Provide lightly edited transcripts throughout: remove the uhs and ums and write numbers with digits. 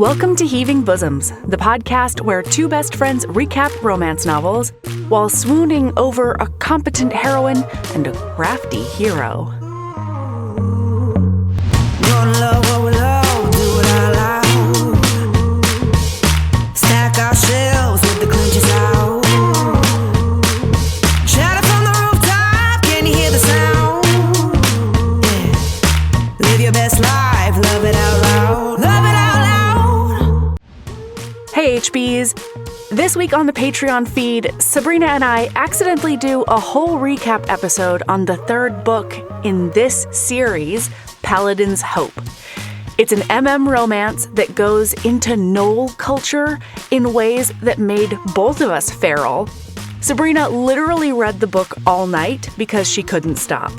Welcome to Heaving Bosoms, the podcast where two best friends recap romance novels while swooning over a competent heroine and a crafty hero. Gonna love what we love, do it out loud. Stack our shelves with the clinches out. Shout it from the rooftop, can you hear the sound? Yeah. Live your best life, love it out loud. Love it out loud. Hey HBs! This week on the Patreon feed, Sabrina and I accidentally do a whole recap episode on the third book in this series, Paladin's Hope. It's an romance that goes into Knoll culture in ways that made both of us feral. Sabrina literally read the book all night because she couldn't stop.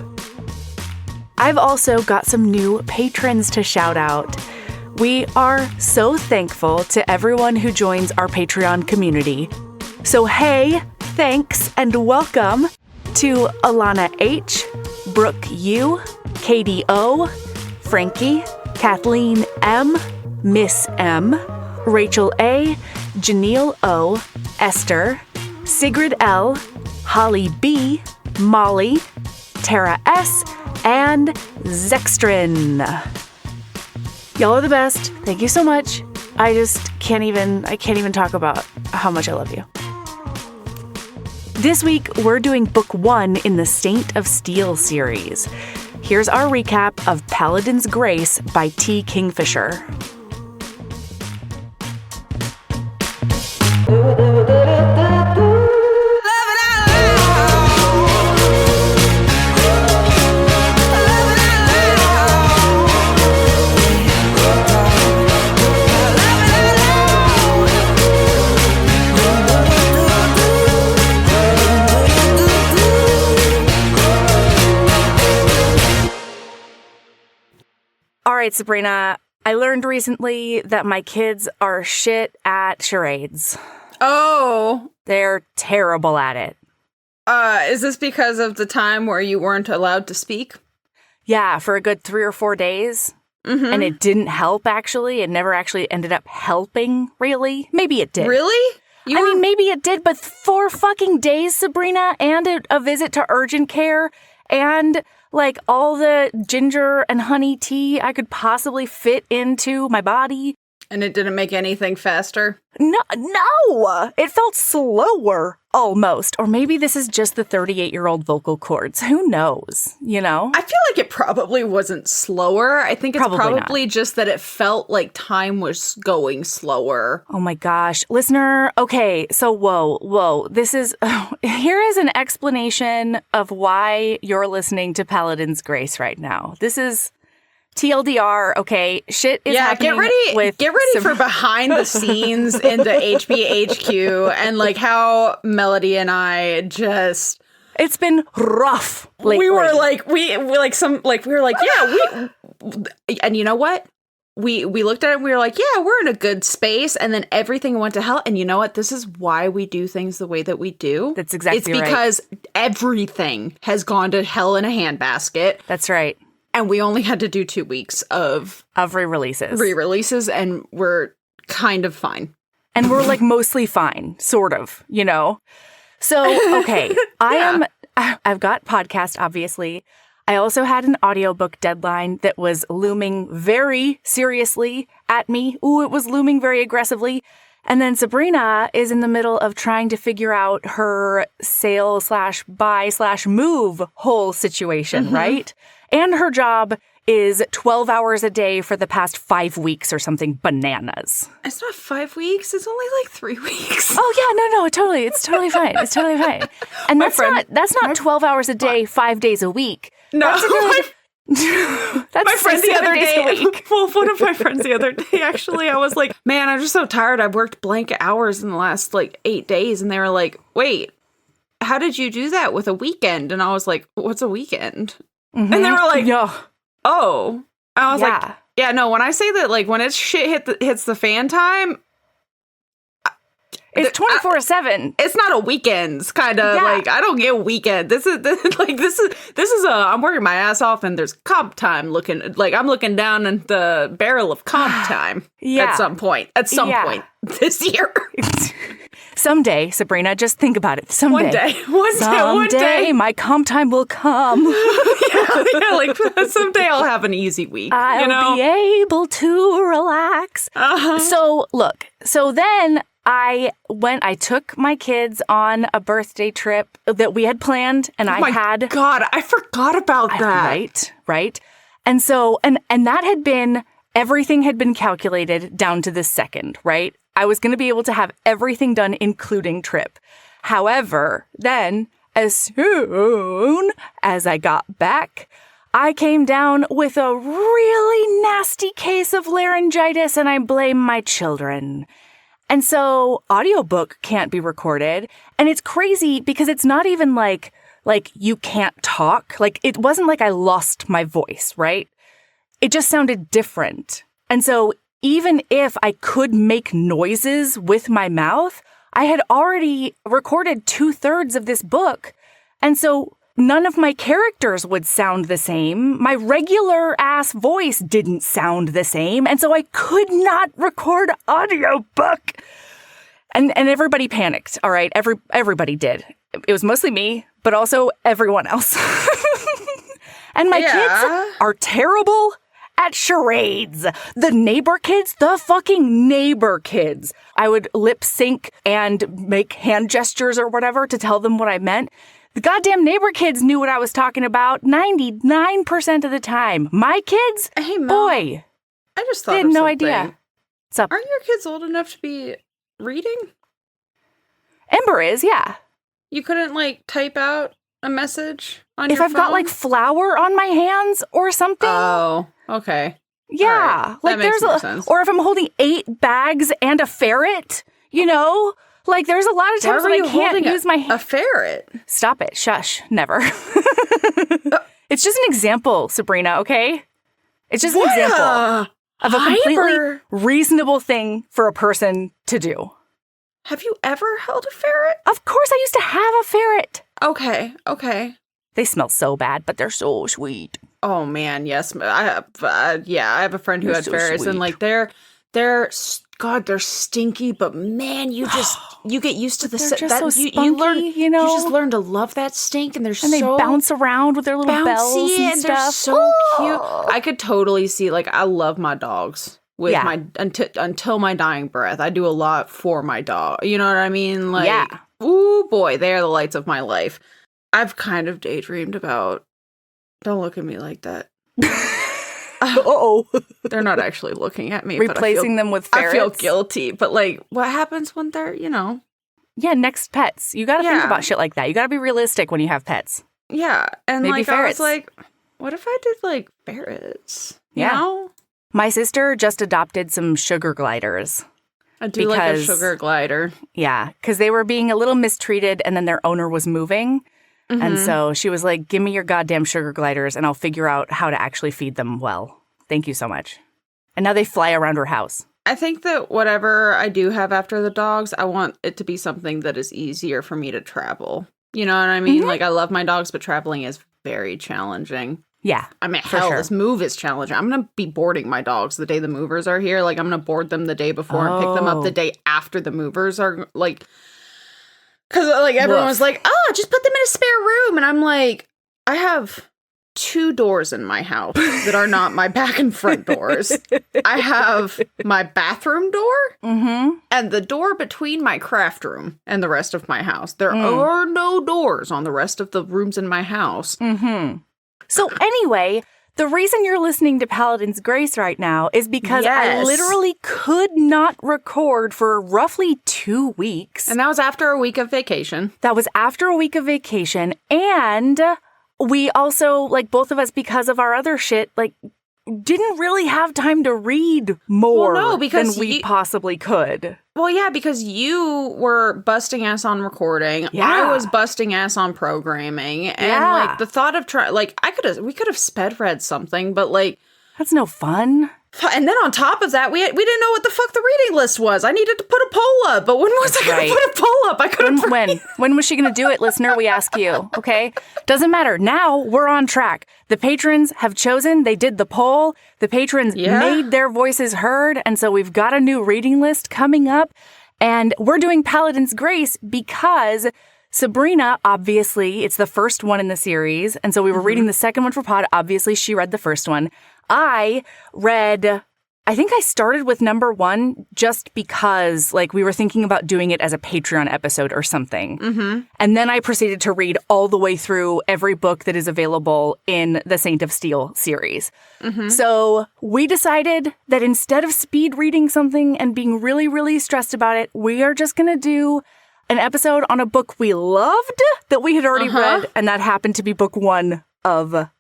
I've also got some new patrons to shout out. We are so thankful to everyone who joins our Patreon community. So hey, thanks and welcome to Alana H, Brooke U, Katie O, Frankie, Kathleen M, Miss M, Rachel A, Janelle O, Esther, Sigrid L, Holly B, Molly, Tara S, and Zextrin. Y'all are the best. Thank you so much. I can't even talk about how much I love you. This week, we're doing book 1 in the Saint of Steel series. Here's our recap of Paladin's Grace by T. Kingfisher. All right, Sabrina, I learned recently that my kids are shit at charades. Oh. They're terrible at it. Is this because of the time where you weren't allowed to speak? Yeah, for a good 3 or 4 days. Mm-hmm. And it didn't help, actually. It never actually ended up helping, really. Maybe it did. Really? I mean, maybe it did, but 4 fucking days, Sabrina, and a visit to urgent care, and like all the ginger and honey tea I could possibly fit into my body. And it didn't make anything faster? No! It felt slower, almost. Or maybe this is just the 38-year-old vocal cords. Who knows, you know? I feel like it probably wasn't slower. I think it's probably just that it felt like time was going slower. Oh my gosh. Listener, okay, so whoa. Here is an explanation of why you're listening to Paladin's Grace right now. This is TLDR, okay, shit is happening. Get ready for behind the scenes into HBHQ and like how Melody and I just. It's been rough lately. We were like, and you know what? We looked at it and we were like, yeah, we're in a good space. And then everything went to hell. And you know what? This is why we do things the way that we do. That's exactly right. It's because everything has gone to hell in a handbasket. That's right. And we only had to do 2 weeks of re-releases, and we're kind of fine. And we're like mostly fine, sort of, you know? So, okay, I've got podcast, obviously. I also had an audiobook deadline that was looming very seriously at me. Ooh, it was looming very aggressively. And then Sabrina is in the middle of trying to figure out her sale/buy/move whole situation, right? And her job is 12 hours a day for the past 5 weeks or something bananas. It's not 5 weeks. It's only like 3 weeks. Oh, yeah. No, totally. It's totally fine. It's totally fine. And that's not 12 hours a day, 5 days a week. No. That's my friend the other day. Well, one of my friends the other day, actually, I was like, man, I'm just so tired. I've worked blank hours in the last like 8 days. And they were like, wait, how did you do that with a weekend? And I was like, what's a weekend? Mm-hmm. And they were like, oh. I was like, yeah, no, when I say that, like, when it's shit hits the fan time, It's 24/7. It's not a weekends kind of like, I don't get weekend. This is I'm working my ass off and there's comp time I'm looking down at the barrel of comp time at some point this year. Someday, Sabrina, just think about it. Someday. One day, my comp time will come. like someday I'll have an easy week. I'll be able to relax. So look, then I took my kids on a birthday trip that we had planned, and God, I forgot about that. Right. And so, and that had been, everything had been calculated down to the second, right? I was going to be able to have everything done, including trip. However, then, as soon as I got back, I came down with a really nasty case of laryngitis, and I blame my children. And so audiobook can't be recorded. And it's crazy because it's not even like you can't talk. Like, it wasn't like I lost my voice, right? It just sounded different. And so even if I could make noises with my mouth, I had already recorded 2/3 of this book. And so none of my characters would sound the same. My regular ass voice didn't sound the same. And so I could not record audiobook. And everybody panicked. All right. Everybody did. It was mostly me, but also everyone else. And my kids are terrible at charades. The neighbor kids, the fucking neighbor kids. I would lip sync and make hand gestures or whatever to tell them what I meant. The goddamn neighbor kids knew what I was talking about 99% of the time. My kids, hey, Mom, boy, I just thought they had no idea. What's up? Aren't your kids old enough to be reading? Ember is, yeah. You couldn't type out a message on your phone? If I've got flour on my hands or something. Oh, okay. Yeah. Right. That makes more sense. Or if I'm holding 8 bags and a ferret, there's a lot of times when I can't use my a ferret. Stop it. Shush. Never. It's just an example, Sabrina, okay? It's just an example of a completely reasonable thing for a person to do. Have you ever held a ferret? Of course I used to have a ferret. Okay. They smell so bad, but they're so sweet. Oh man, yes. I have a friend who had ferrets, sweet. And they're stinky, but man, you get used to the they're just so spunky, you just learn to love that stink, and they bounce around with their little bells and stuff. They're so cute. I could totally see, I love my dogs with until my dying breath. I do a lot for my dog. You know what I mean? Ooh boy, they are the lights of my life. I've kind of daydreamed about. Don't look at me like that. Uh-oh. They're not actually looking at me. Replacing them with ferrets? I feel guilty. But, what happens when they're, Yeah, next pets. You got to think about shit like that. You got to be realistic when you have pets. Yeah. And, maybe ferrets. I was like, what if I did, ferrets? You know? My sister just adopted some sugar gliders. I do like a sugar glider. Yeah, because they were being a little mistreated, and then their owner was moving. Mm-hmm. And so she was like, give me your goddamn sugar gliders and I'll figure out how to actually feed them well. Thank you so much. And now they fly around her house. I think that whatever I do have after the dogs, I want it to be something that is easier for me to travel. You know what I mean? Mm-hmm. I love my dogs, but traveling is very challenging. Yeah. I mean, hell, this move is challenging. I'm going to be boarding my dogs the day the movers are here. I'm going to board them the day before and pick them up the day after the movers are, because, everyone was like, oh, just put them in a spare room. And I'm like, I have 2 doors in my house that are not my back and front doors. I have my bathroom door and the door between my craft room and the rest of my house. There are no doors on the rest of the rooms in my house. Mm-hmm. So anyway, the reason you're listening to Paladin's Grace right now is because I literally could not record for roughly 2 weeks. And that was after a week of vacation. And we also, both of us, because of our other shit, didn't really have time to read more than we possibly could. Well, yeah, because you were busting ass on recording. Yeah. I was busting ass on programming. And, the thought of we could have sped read something, but, That's no fun. And then on top of that, we didn't know what the fuck the reading list was. I needed to put a poll up, but when was I going to put a poll up? I couldn't. When was she going to do it, listener? We ask you. Okay, doesn't matter. Now we're on track. The patrons have chosen. They did the poll. The patrons made their voices heard, and so we've got a new reading list coming up. And we're doing Paladin's Grace because Sabrina, obviously, it's the first one in the series, and so we were reading the second one for pod. Obviously, she read the first one. I think I started with number 1 just because, like, we were thinking about doing it as a Patreon episode or something. Mm-hmm. And then I proceeded to read all the way through every book that is available in the Saint of Steel series. Mm-hmm. So we decided that instead of speed reading something and being really, really stressed about it, we are just going to do an episode on a book we loved that we had already read, and that happened to be book 1 of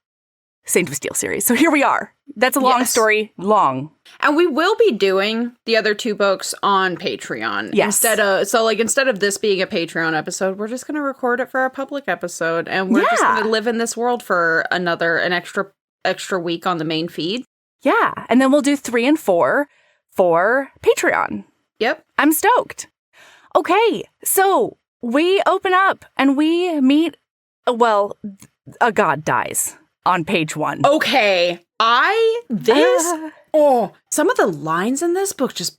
Saint of Steel series. So here we are. That's a long story. Long. And we will be doing the other 2 books on Patreon. Yes. Instead of this being a Patreon episode, we're just going to record it for a public episode. And we're just going to live in this world for an extra week on the main feed. Yeah. And then we'll do 3 and 4 for Patreon. Yep. I'm stoked. Okay. So we open up and we meet, a god dies on page 1. Okay. Some of the lines in this book just,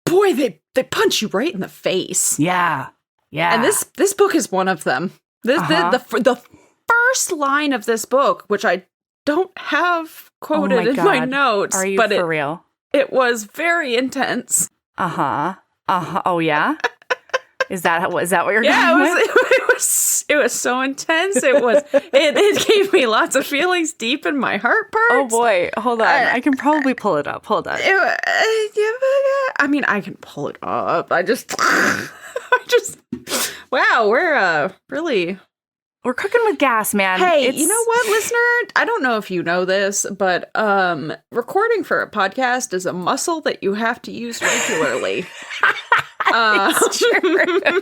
boy, they punch you right in the face. Yeah. Yeah. And this book is one of them. The first line of this book, which I don't have quoted in my notes. Are you but for real? It was very intense. Uh-huh. Oh, yeah? Is that what you're going with? It was so intense. It gave me lots of feelings deep in my heart parts. Oh boy, hold on. I can probably pull it up. Hold on. I mean, I can pull it up. Wow, we're cooking with gas, man. Hey, you know what, listener? I don't know if you know this, but recording for a podcast is a muscle that you have to use regularly. It's true.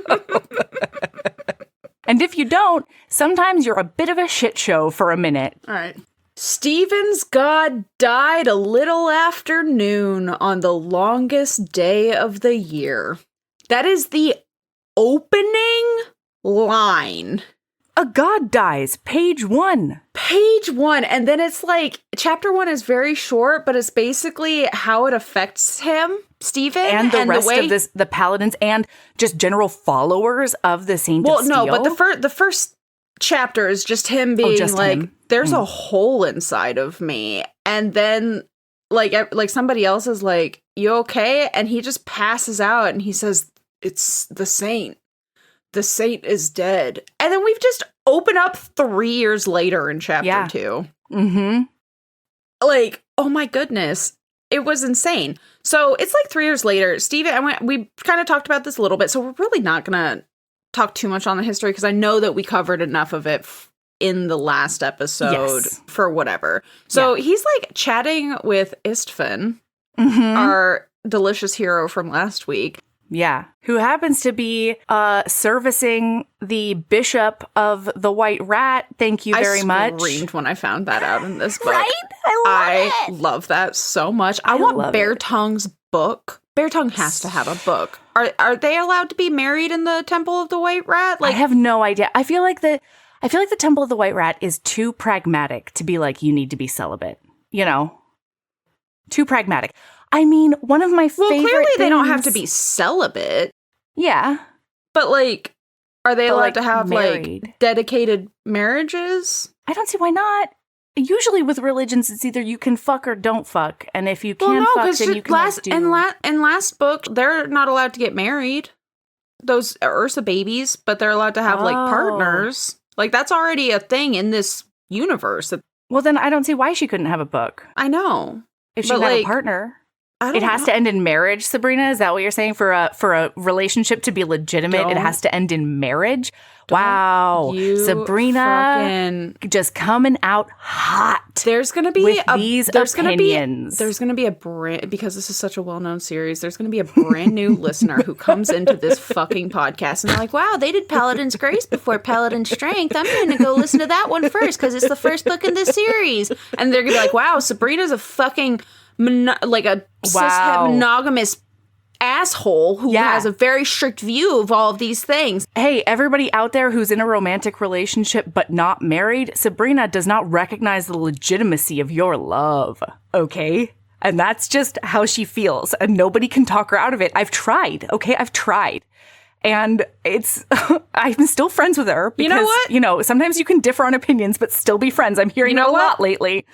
And if you don't, sometimes you're a bit of a shit show for a minute. All right. Stephen's god died a little after noon on the longest day of the year. That is the opening line. A god dies, page 1. Page 1. And then it's like, chapter 1 is very short, but it's basically how it affects him, Stephen. And the rest of the Paladins and just general followers of the Saint of Steel. Well, no, but the first chapter is just him being there's a hole inside of me. And then, like somebody else is like, you okay? And he just passes out and he says, it's the Saint. The Saint is dead. And then we've just opened up 3 years later in chapter 2. Mm-hmm. Like, oh my goodness. It was insane. So it's like 3 years later. Steven, we kind of talked about this a little bit, so we're really not going to talk too much on the history because I know that we covered enough of it in the last episode for whatever. So he's like chatting with Istvan, our delicious hero from last week. Yeah, who happens to be servicing the Bishop of the White Rat. Thank you very much. I screamed when I found that out in this book. Right? I love that so much. I want Bear Tongue's book. Bear Tongue has to have a book. Are they allowed to be married in the Temple of the White Rat? I have no idea. I feel like the Temple of the White Rat is too pragmatic to be like, you need to be celibate. You know? Too pragmatic. I mean, one of my favorite clearly things... they don't have to be celibate. Yeah. But, are they allowed to have, married. dedicated marriages? I don't see why not. Usually with religions, it's either you can fuck or don't fuck. And if you can fuck, then you can do... In last book, they're not allowed to get married. Those Ursa babies, but they're allowed to have, partners. That's already a thing in this universe. Well, then I don't see why she couldn't have a book. I know. If she had a partner. It has to end in marriage, Sabrina? Is that what you're saying? For a relationship to be legitimate, it has to end in marriage? Wow. Sabrina just coming out hot. There's going to be with these opinions. There's going to be a brand, because this is such a well-known series, there's going to be a brand new listener who comes into this fucking podcast and they're like, wow, they did Paladin's Grace before Paladin's Strength. I'm going to go listen to that one first because it's the first book in this series. And they're going to be like, wow, Sabrina's a fucking cis monogamous asshole who has a very strict view of all of these things. Hey, everybody out there who's in a romantic relationship but not married, Sabrina does not recognize the legitimacy of your love, okay? And that's just how she feels, and nobody can talk her out of it. I've tried, okay? I've tried. And it's, I'm still friends with her because, you know what? Sometimes you can differ on opinions but still be friends. I'm hearing that a lot lately.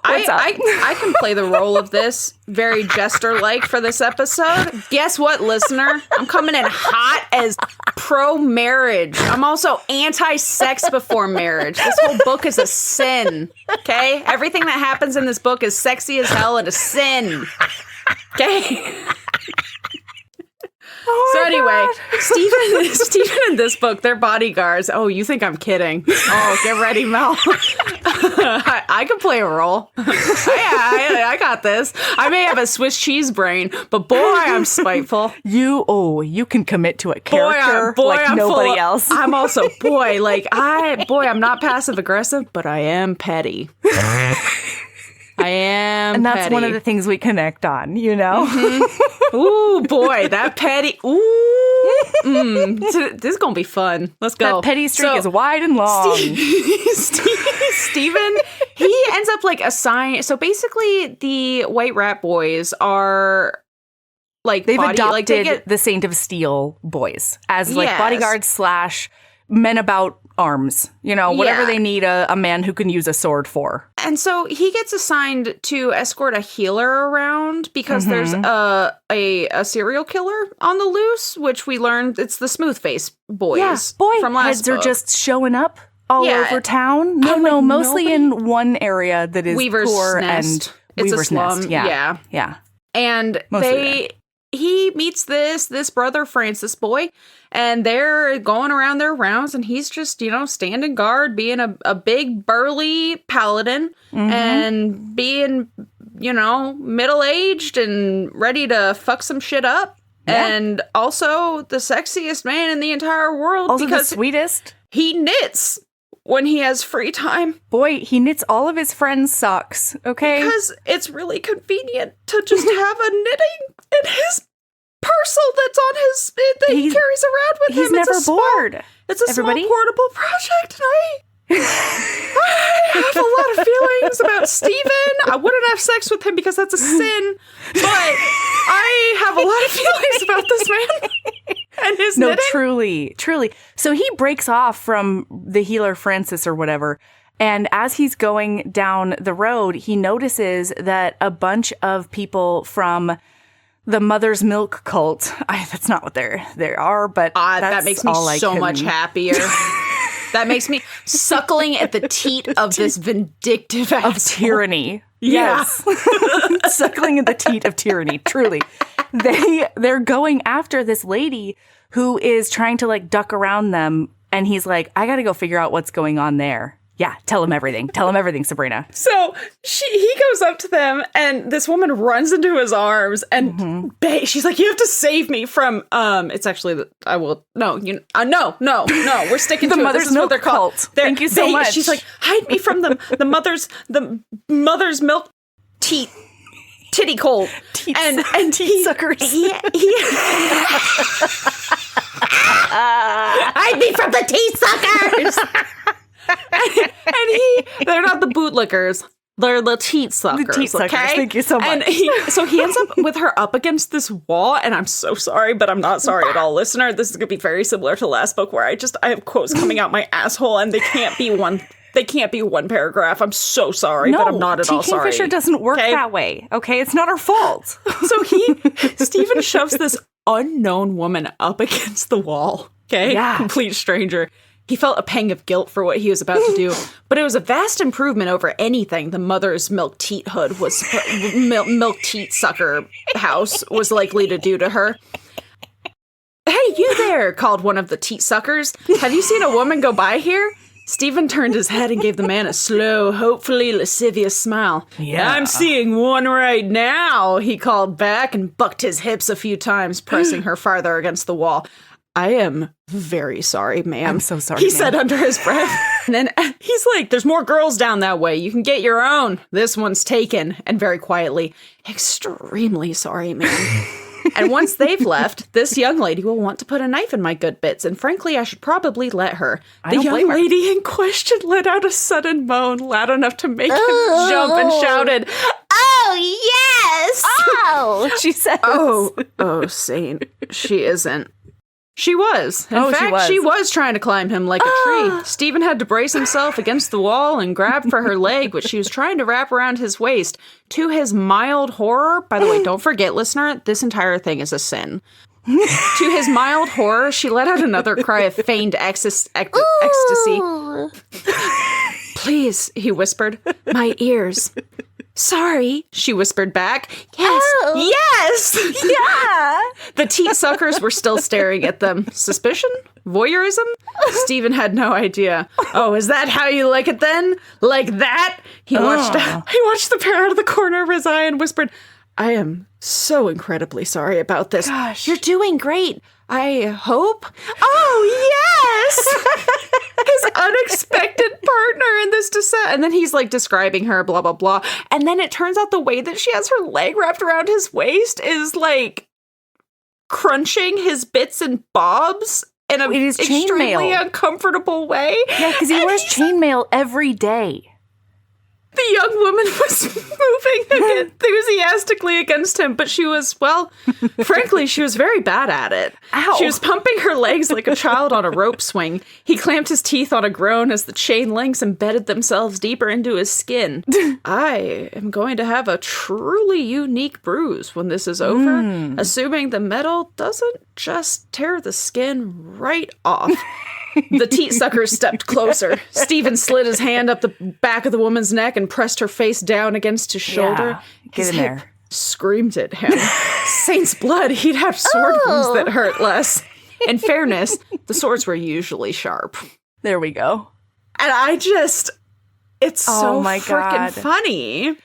I can play the role of this very jester-like for this episode. Guess what, listener? I'm coming in hot as pro-marriage. I'm also anti-sex before marriage. This whole book is a sin, okay? Everything that happens in this book is sexy as hell and a sin, okay? So anyway, Stephen in this book, they're bodyguards. Oh, you think I'm kidding? Oh, get ready, Mel. I can play a role. I got this. I may have a Swiss cheese brain, but boy, I'm spiteful. You can commit to a character like I'm nobody else. I'm also I'm not passive aggressive, but I am petty. I am And that's petty. one of the things we connect on, Mm-hmm. Ooh, boy, that petty. Ooh. This is going to be fun. Let's go. That petty streak is wide and long. Steven, he ends up assigned. So basically, the White Rat Boys are they've adopted the Saint of Steel boys as bodyguards / men about arms, whatever they need a man who can use a sword for. And so he gets assigned to escort a healer around because there's a serial killer on the loose, which we learned it's the smooth face boys. From last heads book. are just showing up all over town. No, mostly in one area that is Weaver's poor Nest. and It's Weaver's a slum. Nest. Yeah. And he meets this brother Francis boy, and they're going around their rounds, and he's just, standing guard, being a big burly paladin and being, middle-aged and ready to fuck some shit up. Yeah. And also the sexiest man in the entire world. Also because the sweetest. He knits when he has free time. Boy, he knits all of his friends' socks, okay? Because it's really convenient to just have a knitting in his parcel that's on that he carries around with him. He's never bored. It's a small portable project, and I have a lot of feelings about Steven. I wouldn't have sex with him because that's a sin, but I have a lot of feelings about this man and his knitting. Truly. So he breaks off from the healer Francis or whatever, and as he's going down the road, he notices that a bunch of people from the Mother's Milk cult. That's not what they are, but that makes me so much happier. That makes me suckling at the teat of this vindictive of tyranny. Yes. Suckling at the teat of tyranny. Truly. They're going after this lady who is trying to duck around them. And he's like, I got to go figure out what's going on there. Yeah, tell him everything. Tell him everything, Sabrina. So he goes up to them, and this woman runs into his arms, and she's like, "You have to save me from." It's actually I will no, no, we're sticking to the it. Mother's Milk cult. Thank you so much. She's like, hide me from the mother's milk titty cold and teat suckers. Hide me from the teat suckers. and they're not the bootlickers. They're the teat suckers. The teat suckers. Okay? Thank you so much. And he ends up with her up against this wall, and I'm so sorry, but I'm not sorry at all, listener. This is going to be very similar to last book where I have quotes coming out my asshole, and they can't be one paragraph. I'm so sorry, but I'm not at all sorry. Kingfisher doesn't work that way. Okay, it's not our fault. So Stephen shoves this unknown woman up against the wall. Okay, complete stranger. He felt a pang of guilt for what he was about to do, but it was a vast improvement over anything the mother's milk teat sucker house was likely to do to her. "Hey, you there," called one of the teat suckers. "Have you seen a woman go by here?" Stephen turned his head and gave the man a slow, hopefully lascivious smile. Yeah. "I'm seeing one right now," he called back and bucked his hips a few times, pressing her farther against the wall. "I am very sorry, ma'am." I'm so sorry, he ma'am. said under his breath. And then he's like, "There's more girls down that way. You can get your own. This one's taken." And very quietly, "Extremely sorry, ma'am." "And once they've left, this young lady will want to put a knife in my good bits, and frankly, I should probably let her." The don't young blame her. lady in question let out a sudden moan loud enough to make him jump and shouted, "Oh, yes!" Oh, she says. Oh, Saint, she isn't. She was. In fact, she was trying to climb him like a tree. Stephen had to brace himself against the wall and grab for her leg, which she was trying to wrap around his waist. To his mild horror, by the way, don't forget, listener, this entire thing is a sin. To his mild horror, she let out another cry of feigned ecstasy. "Please," he whispered, "my ears." "Sorry," she whispered back. "Yes, yes!" Yeah. The teat suckers were still staring at them. Suspicion? Voyeurism? Stephen had no idea. "Oh, is that how you like it then? Like that?" He watched the pair out of the corner of his eye and whispered, "I am so incredibly sorry about this." Gosh. "You're doing great, I hope." "Oh, yes!" His unexpected partner in this descent. And then he's like describing her, blah, blah, blah. And then it turns out the way that she has her leg wrapped around his waist is like crunching his bits and bobs in an It is extremely chainmail. uncomfortable way. Yeah, because he wears chainmail every day. The young woman was moving enthusiastically against him, but she was, well, frankly, she was very bad at it. Ow. She was pumping her legs like a child on a rope swing. He clamped his teeth on a groan as the chain links embedded themselves deeper into his skin. "I am going to have a truly unique bruise when this is over, assuming the metal doesn't just tear the skin right off." The teat suckers stepped closer. Stephen slid his hand up the back of the woman's neck and pressed her face down against his shoulder. Get His in hip there. screamed at him. Saint's blood, he'd have sword wounds that hurt less. In fairness, the swords were usually sharp. There we go. And it's so my freaking God. funny.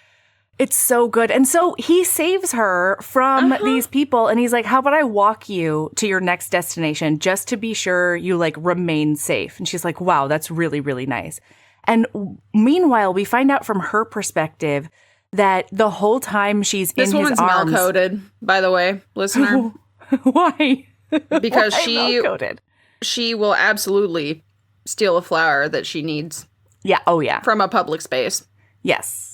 It's so good. And so he saves her from these people and he's like, "How about I walk you to your next destination just to be sure you like remain safe?" And she's like, "Wow, that's really, really nice." And meanwhile, we find out from her perspective that the whole time she's This in his woman's arms. malcoded, by the way, listener. Why? Because Why she malcoded? she will absolutely steal a flower that she needs Yeah. Oh, yeah. from a public space. Yes.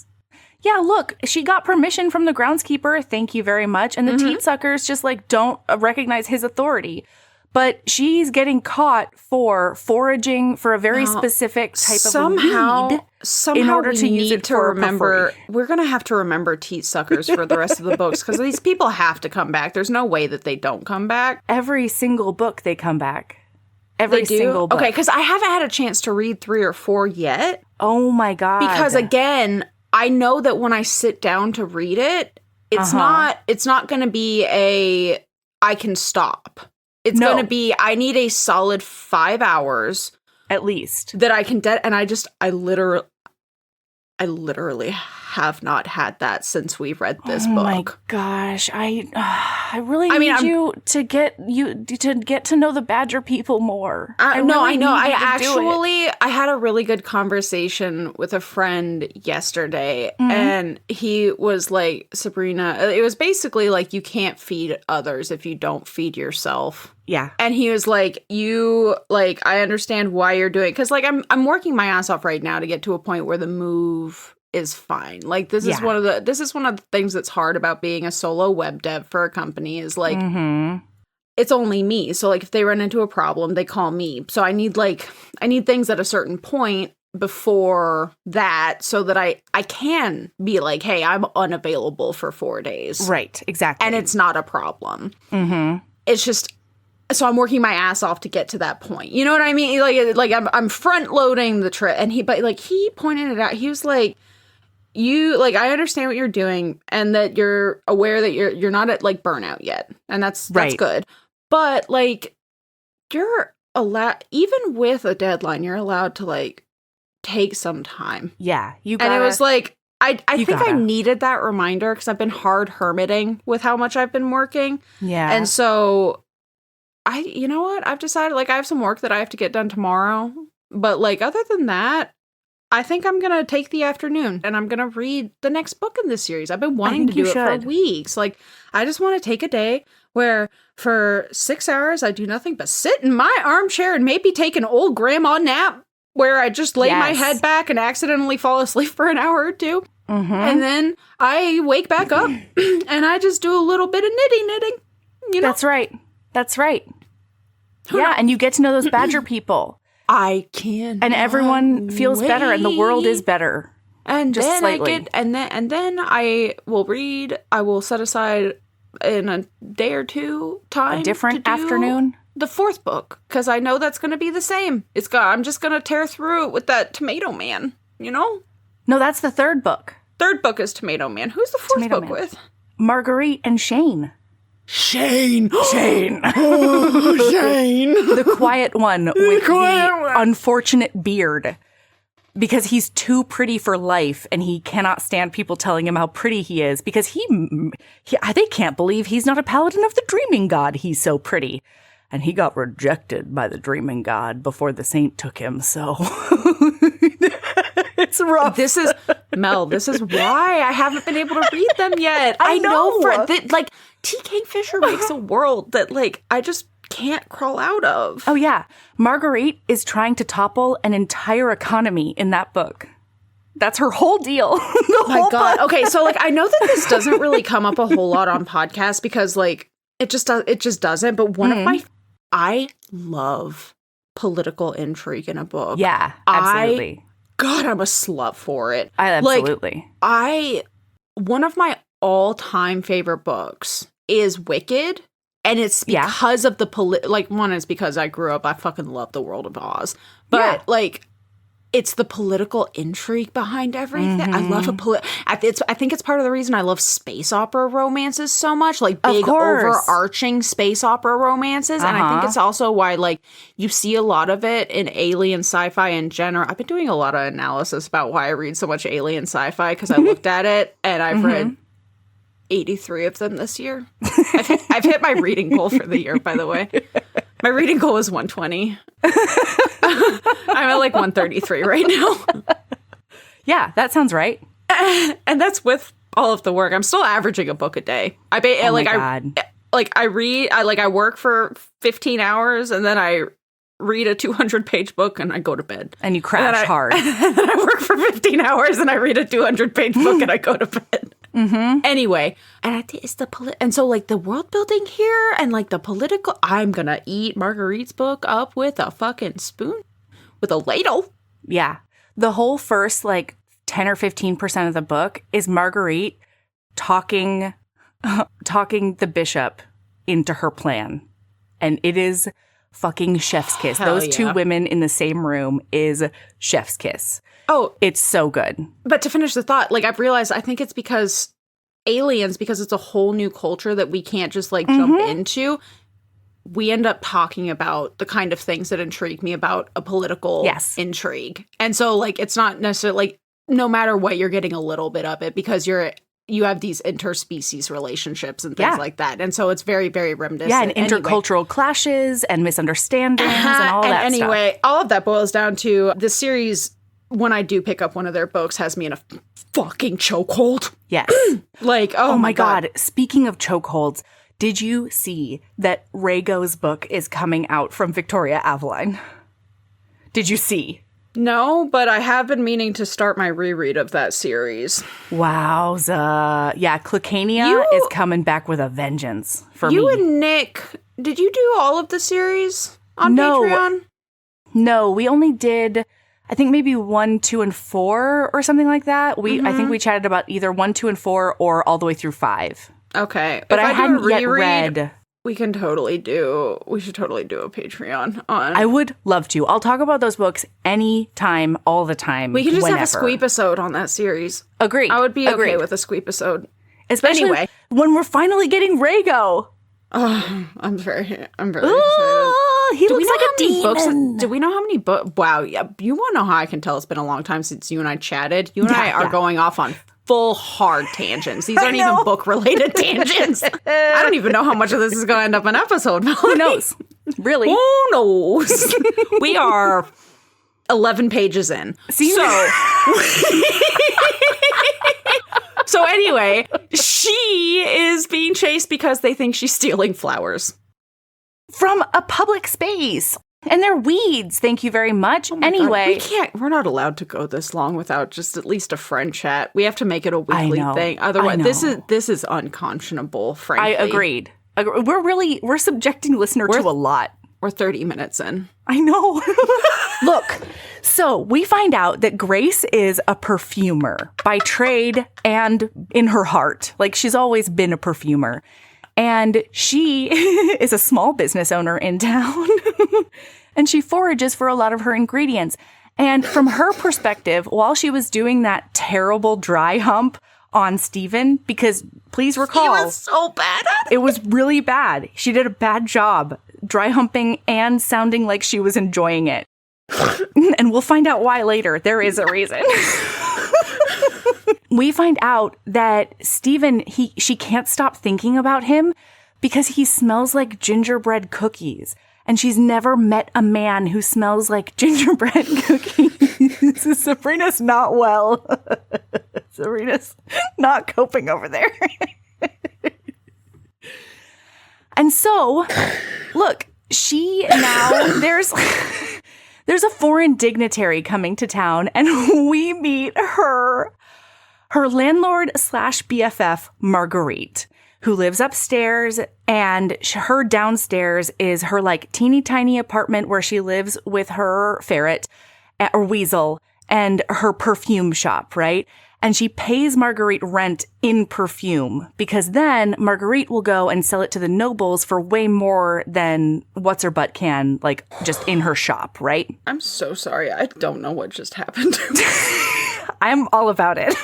Yeah, look, she got permission from the groundskeeper. Thank you very much. And the teat suckers just like don't recognize his authority. But she's getting caught for foraging for a very specific type of weed in order we to use need it to for remember. puffery. We're gonna have to remember teat suckers for the rest of the books because these people have to come back. There's no way that they don't come back. Every single book they come back. Every They do? single book. Okay, because I haven't had a chance to read 3 or 4 yet. Oh my God. Because again, I know that when I sit down to read it, it's not going to be a I can stop. It's No. going to be I need a solid 5 hours at least. that I can and I literally have not had that since we read this Oh my book. gosh, I really I mean, need you to get to know the Badger people more. I know. I need you to do it. actually, I had a really good conversation with a friend yesterday, Mm-hmm. and he was like, "Sabrina," it was basically like, you can't feed others if you don't feed yourself. Yeah. And he was like, I understand why you're doing it. Because, like, I'm working my ass off right now to get to a point where the move is fine. Like, this is one of the things that's hard about being a solo web dev for a company is, like, it's only me. So, like, if they run into a problem, they call me. So I need things at a certain point before that so that I can be like, hey, I'm unavailable for 4 days. Right. Exactly. And it's not a problem. Mm-hmm. It's just, So I'm working my ass off to get to that point. You know what I mean? Like I'm front loading the trip. And he pointed it out. He was like, I understand what you're doing and that you're aware that you're not at like burnout yet. And that's good. But like, you're allowed, even with a deadline, you're allowed to like take some time. Yeah. And it was like, I think I needed that reminder because I've been hard hermiting with how much I've been working. Yeah. And so you know what? I've decided, like, I have some work that I have to get done tomorrow. But, like, other than that, I think I'm going to take the afternoon and I'm going to read the next book in this series. I've been wanting to do it for weeks. Like, I just want to take a day where for 6 hours I do nothing but sit in my armchair and maybe take an old grandma nap where I just lay my head back and accidentally fall asleep for an hour or two. Mm-hmm. And then I wake back up and I just do a little bit of knitting. You know? That's right. Yeah, and you get to know those badger people. I can. And everyone feels better and the world is better. And just then slightly. and then I will read. I will set aside in a day or two time a different afternoon. The fourth book, because I know that's going to be the same. I'm just going to tear through it with that Tomato Man, you know? No, that's the third book. Third book is Tomato Man. Who's the fourth book with? Marguerite and Shane. Shane. Oh, Shane. The quiet one with the unfortunate beard. Because he's too pretty for life and he cannot stand people telling him how pretty he is because they can't believe he's not a paladin of the dreaming god. He's so pretty. And he got rejected by the dreaming god before the saint took him, so it's rough. This is why I haven't been able to read them yet. I know like T. Kingfisher makes a world that like I just can't crawl out of. Oh yeah. Marguerite is trying to topple an entire economy in that book. That's her whole deal. My God. Okay, so like I know that this doesn't really come up a whole lot on podcasts because like it just doesn't, but one of my I love political intrigue in a book. Yeah, absolutely. I'm a slut for it. Absolutely. One of my all-time favorite books is Wicked, and it's because of the one is because I grew up, I fucking love the world of Oz. But like it's the political intrigue behind everything. Mm-hmm. I love I think it's part of the reason I love space opera romances so much, like big overarching space opera romances. And I think it's also why like you see a lot of it in alien sci-fi in general. I've been doing a lot of analysis about why I read so much alien sci-fi because I looked at it and I've read 83 of them this year. I've hit my reading goal for the year, by the way. My reading goal is 120. I'm at like 133 right now. Yeah, that sounds right. And that's with all of the work. I'm still averaging a book a day. I work for 15 hours and then I read a 200-page book and I go to bed. And you crash hard. And then I work for 15 hours and I read a 200-page book and I go to bed. Mm-hmm. Anyway, and I think it's and so like the world building here and like the political. I'm gonna eat Marguerite's book up with a fucking spoon, with a ladle. Yeah, the whole first like 10 or 15% of the book is Marguerite talking the bishop into her plan, and it is fucking chef's kiss. Those two women in the same room is chef's kiss. Oh, it's so good. But to finish the thought, like I've realized, I think it's because aliens, because it's a whole new culture that we can't just like jump into. We end up talking about the kind of things that intrigue me about a political intrigue. And so like, it's not necessarily like, no matter what, you're getting a little bit of it because you have these interspecies relationships and things like that. And so it's very, very reminiscent. Yeah, and intercultural clashes and misunderstandings and all that stuff. Anyway, all of that boils down to the series, when I do pick up one of their books, has me in a fucking chokehold. Yes. Like, oh my God. Speaking of chokeholds, did you see that Rhaego's book is coming out from Victoria Aveline? Did you see? No, but I have been meaning to start my reread of that series. Wowza. Yeah, Clicania is coming back with a vengeance for me. You and Nick, did you do all of the series on Patreon? No, we only did, I think maybe 1, 2, and 4 or something like that. I think we chatted about either 1, 2, and 4 or all the way through 5. Okay. But I hadn't yet read We should totally do a Patreon on. I would love to. I'll talk about those books anytime, all the time. We can just whenever. have a squeep-isode on that series. Agreed. I would be okay with a squeep-isode. Especially anyway, when we're finally getting Rhaego. Oh, I'm very excited. He looks like a demon. Do we know how many books? Wow, yeah. You want to know how I can tell it's been a long time since you and I chatted? You and I are going off on full hard tangents. These aren't even book-related tangents. I don't even know how much of this is going to end up an episode. Who knows? Really? Who knows? We are 11 pages in. See? So anyway, she is being chased because they think she's stealing flowers. From a public space. And they're weeds. Thank you very much. Anyway. God, we're not allowed to go this long without just at least a friend chat. We have to make it a weekly thing. Otherwise, this is unconscionable, frankly. I agreed. We're subjecting listener to a lot. We're 30 minutes in. I know. Look, so we find out that Grace is a perfumer by trade and in her heart. Like, she's always been a perfumer. And she is a small business owner in town. And she forages for a lot of her ingredients. And from her perspective, while she was doing that terrible dry hump on Steven, because please recall, he was so bad at it. It was really bad. She did a bad job dry humping and sounding like she was enjoying it. And we'll find out why later. There is a reason. We find out that Steven, she can't stop thinking about him because he smells like gingerbread cookies. And she's never met a man who smells like gingerbread cookies. Sabrina's not well. Sabrina's not coping over there. And so, look, there's a foreign dignitary coming to town, and we meet her landlord / BFF, Marguerite, who lives upstairs, and her downstairs is her like teeny tiny apartment where she lives with her ferret or weasel and her perfume shop, right? And she pays Marguerite rent in perfume because then Marguerite will go and sell it to the nobles for way more than what's her butt can, like just in her shop, right? I'm so sorry. I don't know what just happened. I'm all about it.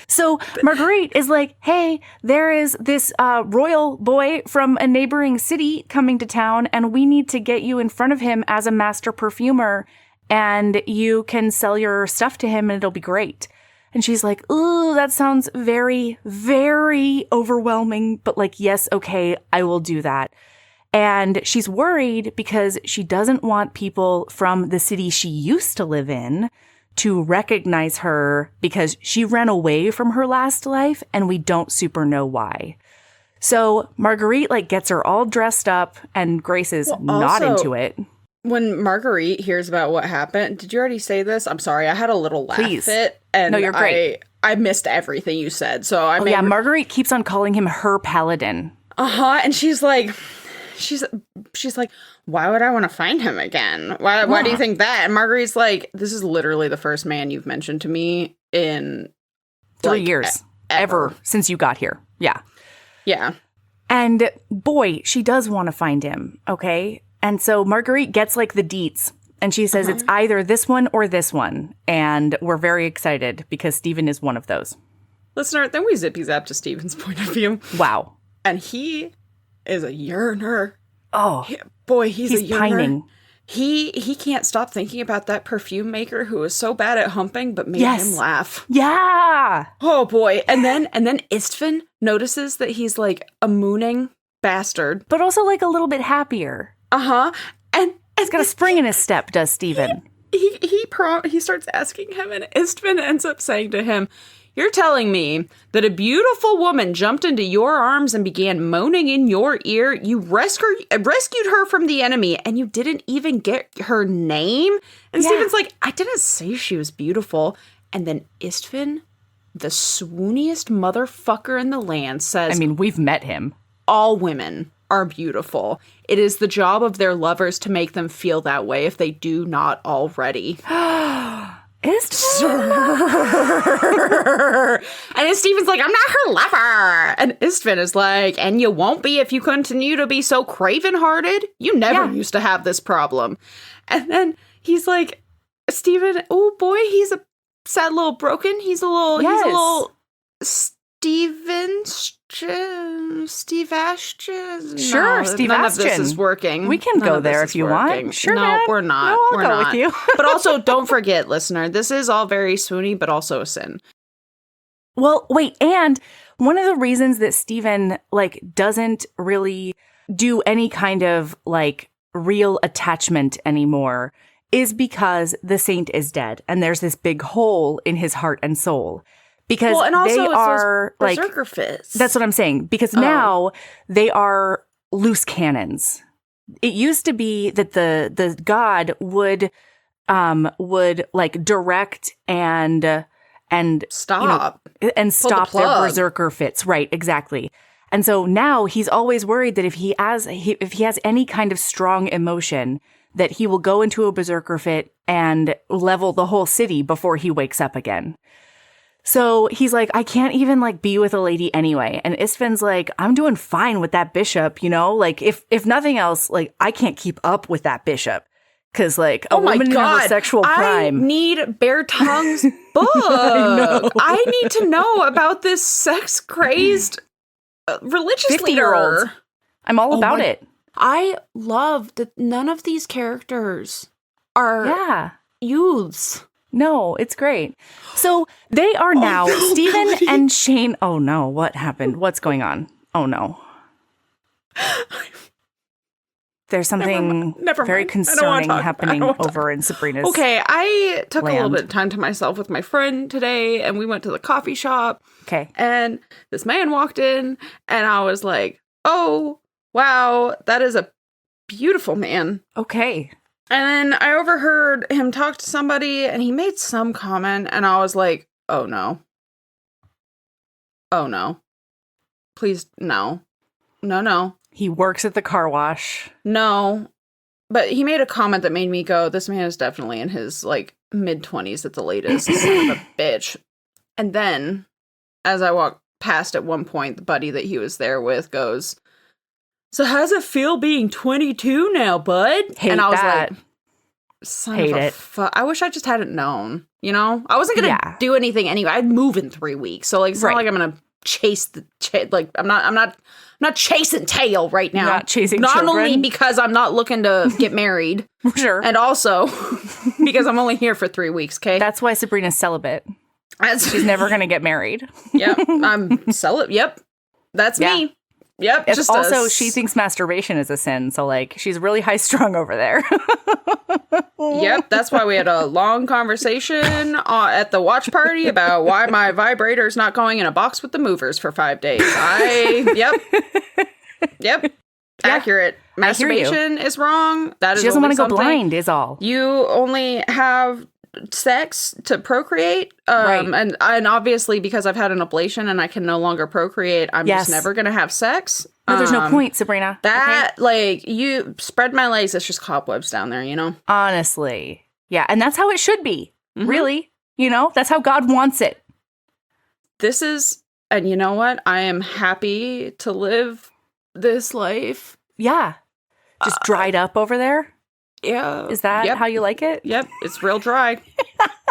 So Marguerite is like, hey, there is this royal boy from a neighboring city coming to town, and we need to get you in front of him as a master perfumer, and you can sell your stuff to him and it'll be great. And she's like, ooh, that sounds very, very overwhelming. But like, yes, okay, I will do that. And she's worried because she doesn't want people from the city she used to live in to recognize her because she ran away from her last life and we don't super know why. So Marguerite like gets her all dressed up and Grace is not into it. When Marguerite hears about what happened, did you already say this? I'm sorry, I had a little laugh fit. And no, you're great. I missed everything you said. So Marguerite keeps on calling him her Paladin. And she's like, why would I want to find him again? Why do you think that? And Marguerite's like, this is literally the first man you've mentioned to me in 3 years. Ever since you got here. Yeah. Yeah. And boy, she does want to find him. Okay. And so Marguerite gets like the deets and she says it's either this one or this one. And we're very excited because Steven is one of those. Listener, then we zippy zap to Steven's point of view. Wow. And he is a yearner. Oh, he's a yearner. Pining. He can't stop thinking about that perfume maker who was so bad at humping but made him laugh. Yeah. Oh boy. And then Istvan notices that he's like a mooning bastard. But also like a little bit happier. And he's got a spring in his step, does Steven. He starts asking him, and Istvan ends up saying to him, you're telling me that a beautiful woman jumped into your arms and began moaning in your ear. You rescued her from the enemy, and you didn't even get her name? And Steven's like, I didn't say she was beautiful. And then Istvan, the swooniest motherfucker in the land, says, I mean, we've met him. All women are beautiful. It is the job of their lovers to make them feel that way if they do not already. Sir. And then Steven's like, I'm not her lover. And Istvan is like, and you won't be if you continue to be so craven-hearted. You never used to have this problem. And then he's like, Steven, oh boy, he's a sad little broken. He's a little Steve Ashton. Sure, No, Steve none Ashton. of this is working. We can go there if you want. Sure, no, man. we're not. No, I'll we're go not. with you. But also, don't forget, listener, this is all very swoony, but also a sin. Well, wait, and one of the reasons that Steven, like, doesn't really do any kind of, like, real attachment anymore is because the saint is dead, and there's this big hole in his heart and soul. Because and also they are like berserker fits. That's what I'm saying. Because now they are loose cannons. It used to be that the god would like direct and stop stop their berserker fits. Right, exactly. And so now he's always worried that if he has any kind of strong emotion, that he will go into a berserker fit and level the whole city before he wakes up again. So he's like, I can't even like be with a lady anyway. And Istvan's like, I'm doing fine with that bishop, you know? Like if nothing else, like I can't keep up with that bishop. Cause like a woman in her sexual prime. I need Bear Tongue's book. I need to know about this sex crazed religious 50-year-old. leader. I'm all about it. I love that none of these characters are youths. No, it's great. So they are now Steven and Shane. Oh no, what happened? What's going on? Oh no. There's something very concerning happening over in Sabrina's. Okay, I took land. a little bit of time to myself with my friend today, and we went to the coffee shop. Okay. And this man walked in, and I was like, oh, wow, that is a beautiful man. Okay. And then I overheard him talk to somebody, and he made some comment, and I was like, oh no. Oh no. Please, no. No. He works at the car wash. No. But he made a comment that made me go, this man is definitely in his, like, mid-20s at the latest. Son of a bitch. And then, as I walked past at one point, the buddy that he was there with goes, so how's it feel being 22 now, bud? And I was like, son Hate of a it. I wish I just hadn't known, you know? I wasn't going to do anything anyway. I'd move in 3 weeks. So, like, it's not like I'm going to chase like, I'm not chasing tail right now. Not chasing Not children. only because I'm not looking to get married. Sure. And also because I'm only here for 3 weeks, okay? That's why Sabrina's celibate. She's never going to get married. Yep. I'm celibate. Yep. That's me. Yep. Just also, she thinks masturbation is a sin. So, like, she's really high strung over there. Yep. That's why we had a long conversation at the watch party about why my vibrator's not going in a box with the movers for 5 days. Yep. Accurate. Masturbation is wrong. That is she doesn't want to go something. blind, is all. You only have sex to procreate. Right. And obviously, because I've had an ablation and I can no longer procreate, I'm just never going to have sex. No, there's no point, Sabrina. Like, you spread my legs, it's just cobwebs down there, you know? Honestly. Yeah, and that's how it should be. Really. You know, that's how God wants it. This is, and you know what? I am happy to live this life. Yeah. Just dried up over there? Yeah. Is that how you like it? Yep. It's real dry.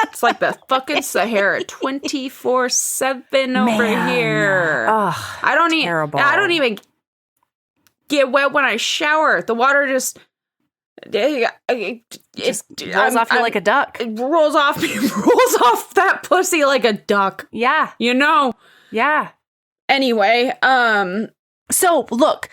It's like the fucking Sahara 24/7 over here. Ugh, I don't terrible. I don't even get wet when I shower. The water just rolls off you like a duck. It rolls off that pussy like a duck. Yeah. You know? Yeah. Anyway, so look,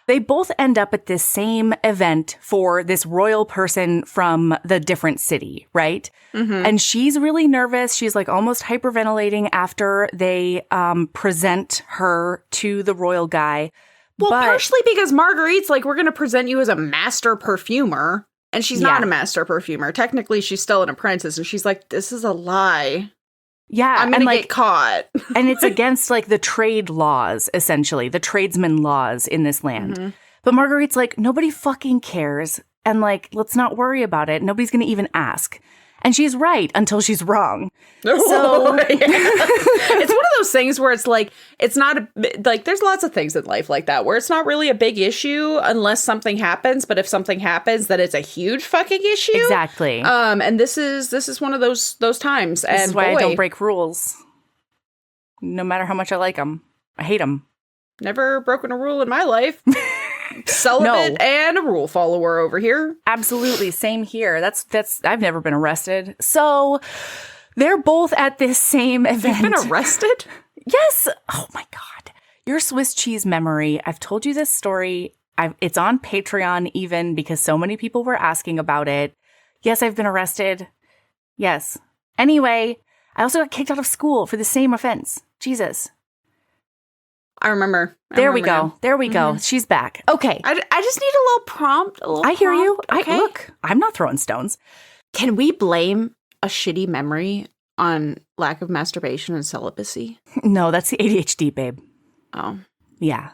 they both end up at this same event for this royal person from the different city, right? And she's really nervous. She's like almost hyperventilating after they present her to the royal guy. Well, partially because Marguerite's like, we're going to present you as a master perfumer. And she's not a master perfumer. Technically, she's still an apprentice. And she's like, this is a lie. Yeah. I'm going to get caught. And it's against like the trade laws, essentially, the tradesman laws in this land. But Marguerite's like, nobody fucking cares. And like, let's not worry about it. Nobody's going to even ask. And she's right until she's wrong. So it's one of those things where it's like, it's not like, there's lots of things in life like that where it's not really a big issue unless something happens. But if something happens, then it's a huge fucking issue. Exactly. And this is one of those times. This is why I don't break rules. No matter how much I like them. I hate them. Never broken a rule in my life. Celibate and a rule follower over here. Absolutely. Same here. That's I've never been arrested. So they're both at this same event. You've been arrested? Yes. Oh my God. Your Swiss cheese memory. I've told you this story. It's on Patreon even because so many people were asking about it. Yes, I've been arrested. Yes. Anyway, I also got kicked out of school for the same offense. Jesus. I remember. There we go. There we go. She's back. Okay. I just need a little prompt. I hear you. Okay. Look, I'm not throwing stones. Can we blame a shitty memory on lack of masturbation and celibacy? No, that's the ADHD, babe. Oh. Yeah.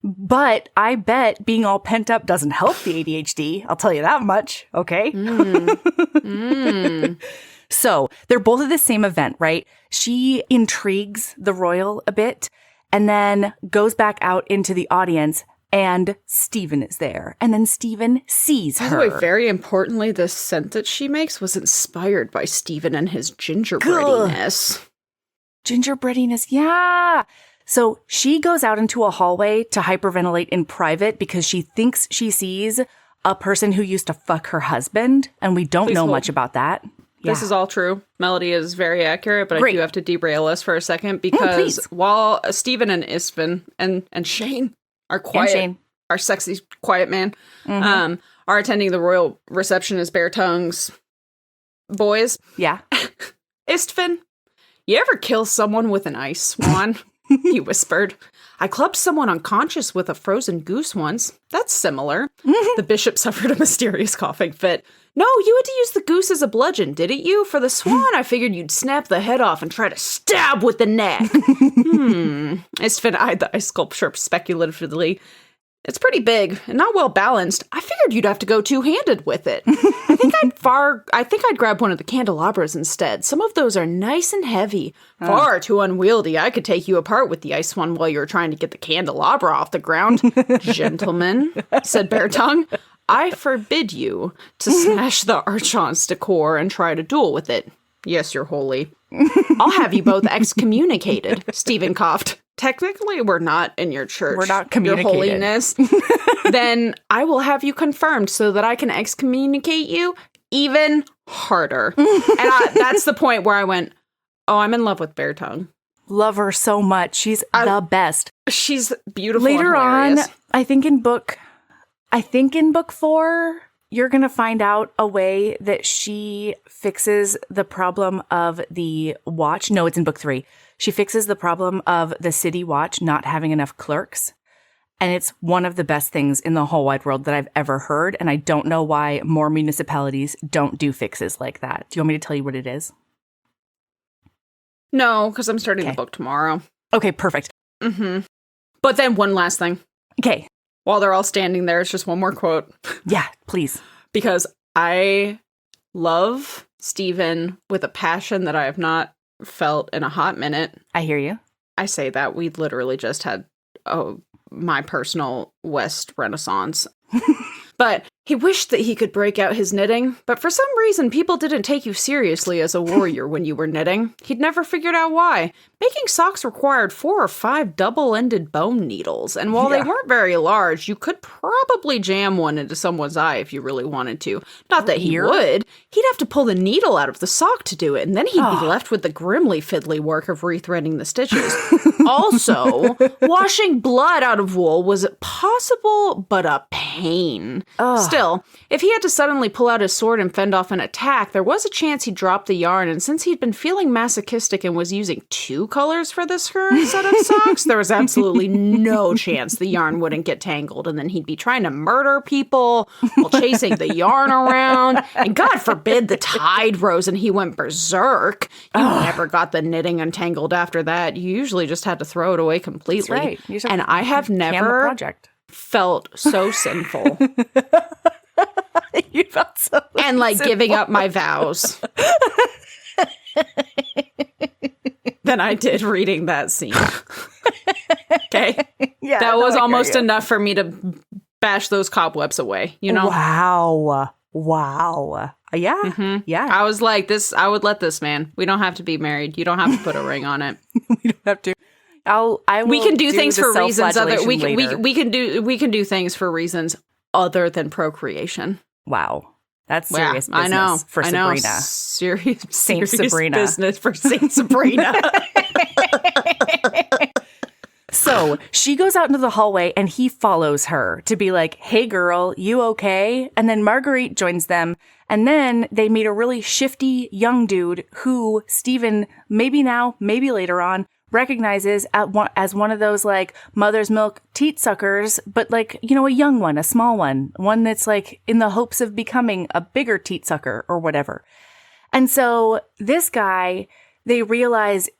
But I bet being all pent up doesn't help the ADHD. I'll tell you that much. Okay. So they're both at the same event, right? She intrigues the royal a bit and then goes back out into the audience and Stephen is there. And then Stephen sees her. By the way, very importantly, the scent that she makes was inspired by Stephen and his gingerbreadiness. Gingerbreadiness, yeah. So she goes out into a hallway to hyperventilate in private because she thinks she sees a person who used to fuck her husband. And we don't know much about that. This is all true. Melody is very accurate, but Great. I do have to derail us for a second because while Stephen and Istvan and Shane are quiet, Shane. our sexy quiet man, are attending the royal reception as bare tongues boys. Yeah. Istvan, you ever kill someone with an ice swan? He whispered. I clubbed someone unconscious with a frozen goose once. That's similar. The bishop suffered a mysterious coughing fit. No, you had to use the goose as a bludgeon, didn't you? For the swan, I figured you'd snap the head off and try to stab with the neck. Istvan eyed the ice sculpture speculatively. It's pretty big and not well balanced. I figured you'd have to go two-handed with it. I think I'd grab one of the candelabras instead. Some of those are nice and heavy. Far too unwieldy. I could take you apart with the ice one while you were trying to get the candelabra off the ground. Gentlemen, said Bear Tongue, I forbid you to smash the Archon's decor and try to duel with it. Yes, Your Holy. I'll have you both excommunicated. Stephen coughed. Technically, we're not in your church. We're not communicated. Your Holiness. Then I will have you confirmed so that I can excommunicate you even harder. And that's the point where I went, oh, I'm in love with Bear Tongue. Love her so much. She's the best. She's beautiful. Later and on, I think in book 4, you're going to find out a way that she fixes the problem of the watch. No, it's in book 3. She fixes the problem of the city watch not having enough clerks. And it's one of the best things in the whole wide world that I've ever heard. And I don't know why more municipalities don't do fixes like that. Do you want me to tell you what it is? No, because I'm starting the book tomorrow. Okay, perfect. But then one last thing. Okay. While they're all standing there, it's just one more quote. Yeah, please. Because I love Stephen with a passion that I have not felt in a hot minute. I hear you. I say that we literally just had my personal West Renaissance. But he wished that he could break out his knitting, but for some reason people didn't take you seriously as a warrior when you were knitting. He'd never figured out why. Making socks required 4 or 5 double-ended bone needles, and while they weren't very large, you could probably jam one into someone's eye if you really wanted to. Not that he would. He'd have to pull the needle out of the sock to do it, and then he'd be left with the grimly fiddly work of rethreading the stitches. Also, washing blood out of wool was possible, but a pain. Still, if he had to suddenly pull out his sword and fend off an attack, there was a chance he'd drop the yarn, and since he'd been feeling masochistic and was using 2 colors for this current set of socks, there was absolutely no chance the yarn wouldn't get tangled, and then he'd be trying to murder people while chasing the yarn around, and God forbid the tide rose and he went berserk. You never got the knitting untangled after that. You usually just had to throw it away completely. That's right. And I have never felt so sinful. You felt so and like giving up my vows than I did reading that scene. Okay. Yeah, that was almost enough for me to bash those cobwebs away, you know? Wow. Yeah. Yeah. I was like, I would let this man. We don't have to be married. You don't have to put a ring on it. We don't have to. We can do things for reasons we can do things for reasons other than procreation. Wow. That's serious business I know. for Sabrina. Serious Saint Sabrina. business for Saint Sabrina. So she goes out into the hallway and he follows her to be like, hey, girl, you okay? And then Marguerite joins them. And then they meet a really shifty young dude who Stephen, maybe now, maybe later on, recognizes as one of those like mother's milk teat suckers, but like, you know, a young one, a small one that's like in the hopes of becoming a bigger teat sucker or whatever. And so this guy, they realize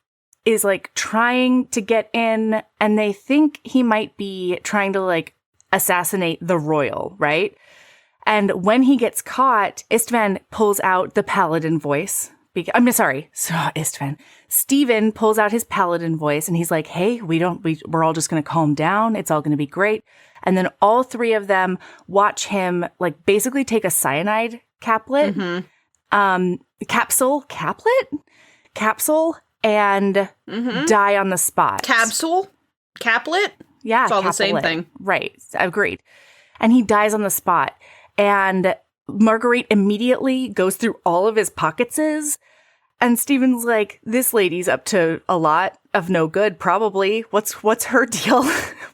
is like trying to get in, and they think he might be trying to like assassinate the royal, right? And when he gets caught, Istvan pulls out the Paladin voice. Istvan. Stephen pulls out his Paladin voice and he's like, hey, we're all just going to calm down. It's all going to be great. And then all three of them watch him like basically take a cyanide caplet, capsule, and die on the spot. Capsule? Caplet? Yeah. It's all the same thing. Right. Agreed. And he dies on the spot. And Marguerite immediately goes through all of his pocketses. And Stephen's like, this lady's up to a lot of no good, probably. What's her deal?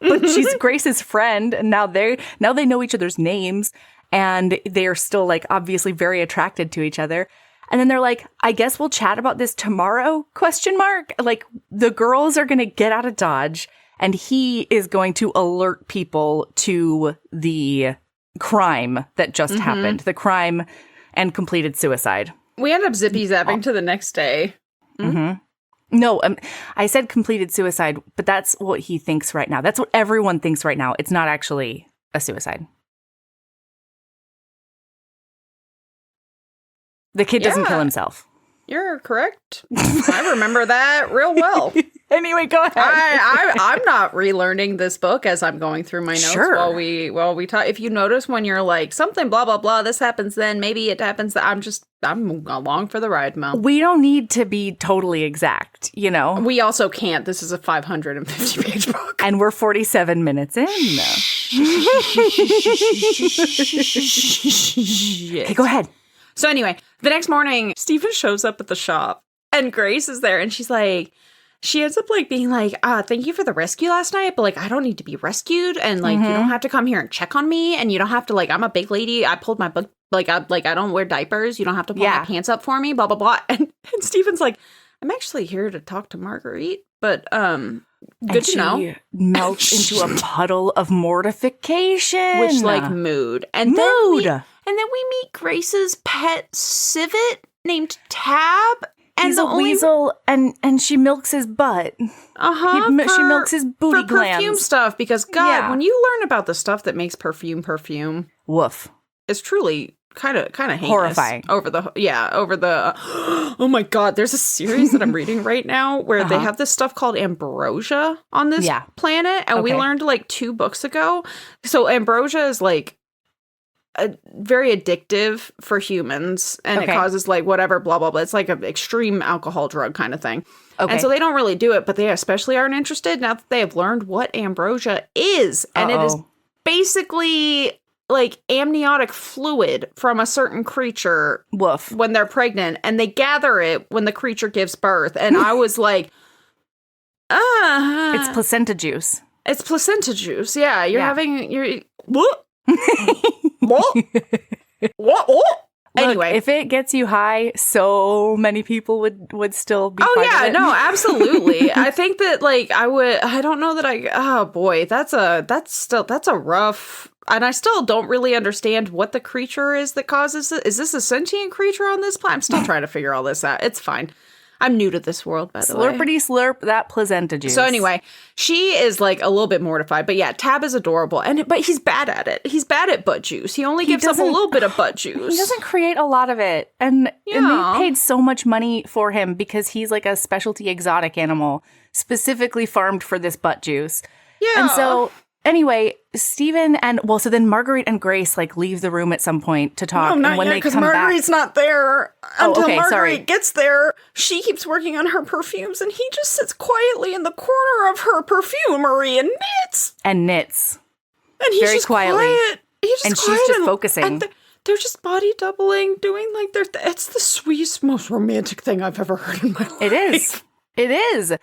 But she's Grace's friend. And now they know each other's names. And they're still like obviously very attracted to each other. And then they're like, I guess we'll chat about this tomorrow, ? Like the girls are going to get out of Dodge and he is going to alert people to the crime that just happened, the crime and completed suicide. We end up zippy-zapping to the next day. No, I said completed suicide, but that's what he thinks right now. That's what everyone thinks right now. It's not actually a suicide. The kid doesn't kill himself. You're correct. I remember that real well. Anyway, go ahead. I'm not relearning this book as I'm going through my notes while we talk. If you notice when you're like something blah blah blah, this happens then, maybe it happens. I'm along for the ride, Mel. We don't need to be totally exact, you know. We also can't. This is a 550-page book, and we're 47 minutes in. Okay, go ahead. So anyway, the next morning, Stephen shows up at the shop and Grace is there and she ends up like being like, thank you for the rescue last night, but like, I don't need to be rescued. And like, you don't have to come here and check on me. And you don't have to like, I'm a big lady. I pulled my book. I don't wear diapers. You don't have to pull my pants up for me, blah, blah, blah. And Stephen's like, I'm actually here to talk to Marguerite, but, good to know. She melts into a puddle of mortification. Which like mood. And then we meet Grace's pet civet named Tab. And he's a weasel, and she milks his butt. She milks his booty glands. Perfume stuff, because God, when you learn about the stuff that makes perfume, woof, it's truly kind of heinous. Horrifying. Over the oh my God, there's a series that I'm reading right now where they have this stuff called ambrosia on this planet, and we learned like 2 books ago. So ambrosia is like very addictive for humans, and it causes like whatever blah blah blah. It's like an extreme alcohol drug kind of thing. And so they don't really do it, but they especially aren't interested now that they have learned what ambrosia is. And it is basically like amniotic fluid from a certain creature when they're pregnant, and they gather it when the creature gives birth. And I was like, it's placenta juice. It's placenta juice. Yeah. What? What? Anyway, if it gets you high, so many people would still be. Oh yeah, no, absolutely. I think that like I don't know that oh boy, that's a rough, and I still don't really understand what the creature is that causes it. Is this a sentient creature on this planet? I'm still trying to figure all this out. It's fine. I'm new to this world, by the way. Slurpity slurp that placenta juice. So anyway, she is like a little bit mortified, but yeah, Tab is adorable, but he's bad at it. He's bad at butt juice. He only gives up a little bit of butt juice. He doesn't create a lot of it, and they paid so much money for him because he's like a specialty exotic animal specifically farmed for this butt juice. Yeah. And so anyway, Steven so then Marguerite and Grace like leave the room at some point to talk. No, not and when yet, they because come Marguerite's not there until Marguerite sorry. gets there. She keeps working on her perfumes, and he just sits quietly in the corner of her perfumery and knits. And he's very just quietly. quiet. He's just And quiet she's just focusing. And they're just body doubling, doing like it's the sweetest, most romantic thing I've ever heard in my life. It is. It is.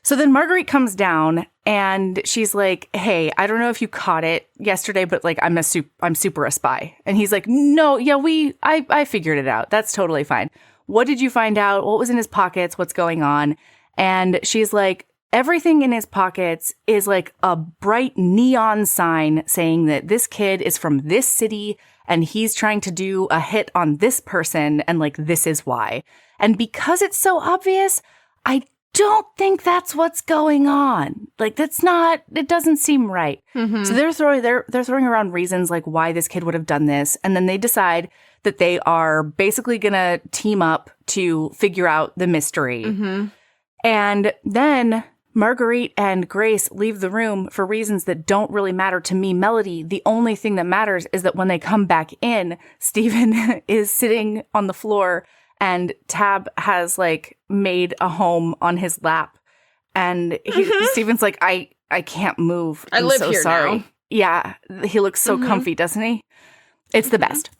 So then Marguerite comes down and she's like, hey, I don't know if you caught it yesterday, but like I'm super a spy. And he's like, no, yeah, I figured it out. That's totally fine. What did you find out? What was in his pockets? What's going on? And she's like, everything in his pockets is like a bright neon sign saying that this kid is from this city and he's trying to do a hit on this person. And like, this is why. And because it's so obvious, I don't think that's what's going on. Like, it doesn't seem right. Mm-hmm. So they're throwing around reasons like why this kid would have done this. And then they decide that they are basically going to team up to figure out the mystery. Mm-hmm. And then Marguerite and Grace leave the room for reasons that don't really matter to me, Melody. The only thing that matters is that when they come back in, Steven is sitting on the floor and Tab has like made a home on his lap. And Steven's like, I can't move. I'm live so here sorry. now. Yeah. He looks so comfy, doesn't he? It's the best.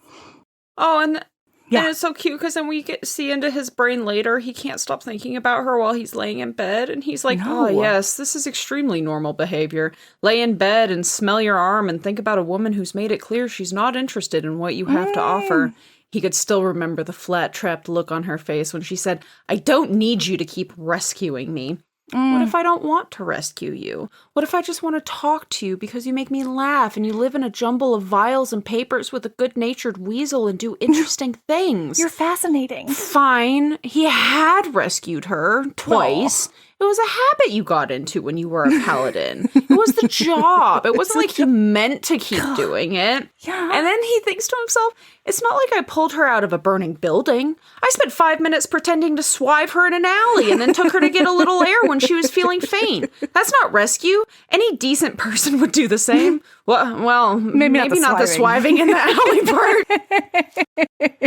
Oh, and it's so cute because then we see into his brain later. He can't stop thinking about her while he's laying in bed. And he's like, oh, yes, this is extremely normal behavior. Lay in bed and smell your arm and think about a woman who's made it clear she's not interested in what you have to offer. He could still remember the flat, trapped look on her face when she said, I don't need you to keep rescuing me. What if I don't want to rescue you? What if I just want to talk to you because you make me laugh and you live in a jumble of vials and papers with a good-natured weasel and do interesting things? You're fascinating. Fine. He had rescued her twice. Aww. It was a habit you got into when you were a paladin. It was the job. It wasn't like he meant to keep doing it. Yeah. And then he thinks to himself, it's not like I pulled her out of a burning building. I spent 5 minutes pretending to swive her in an alley and then took her to get a little air when she was feeling faint. That's not rescue. Any decent person would do the same. Well, maybe not the swiving in the alley part.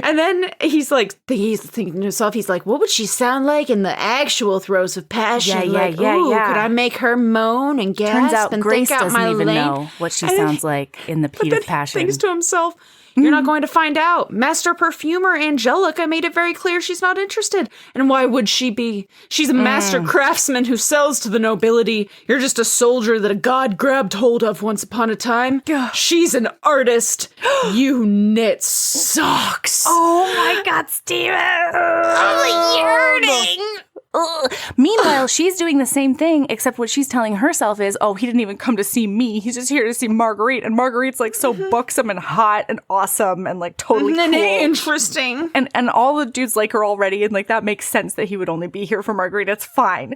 And then he's thinking to himself, he's like, what would she sound like in the actual throes of passion? Yeah. Could I make her moan and gasp? Turns out and Grace think out doesn't my even lane? know what she sounds like in the heat of passion. He thinks to himself, you're not going to find out. Master perfumer Angelica made it very clear she's not interested. And why would she be? She's a master craftsman who sells to the nobility. You're just a soldier that a god grabbed hold of once upon a time. She's an artist. You knit socks. Oh my God, Steven! I'm yearning. Ugh. Meanwhile, she's doing the same thing, except what she's telling herself is, oh, he didn't even come to see me. He's just here to see Marguerite. And Marguerite's like so buxom and hot and awesome and like totally cool. Interesting. And all the dudes like her already. And like that makes sense that he would only be here for Marguerite. It's fine.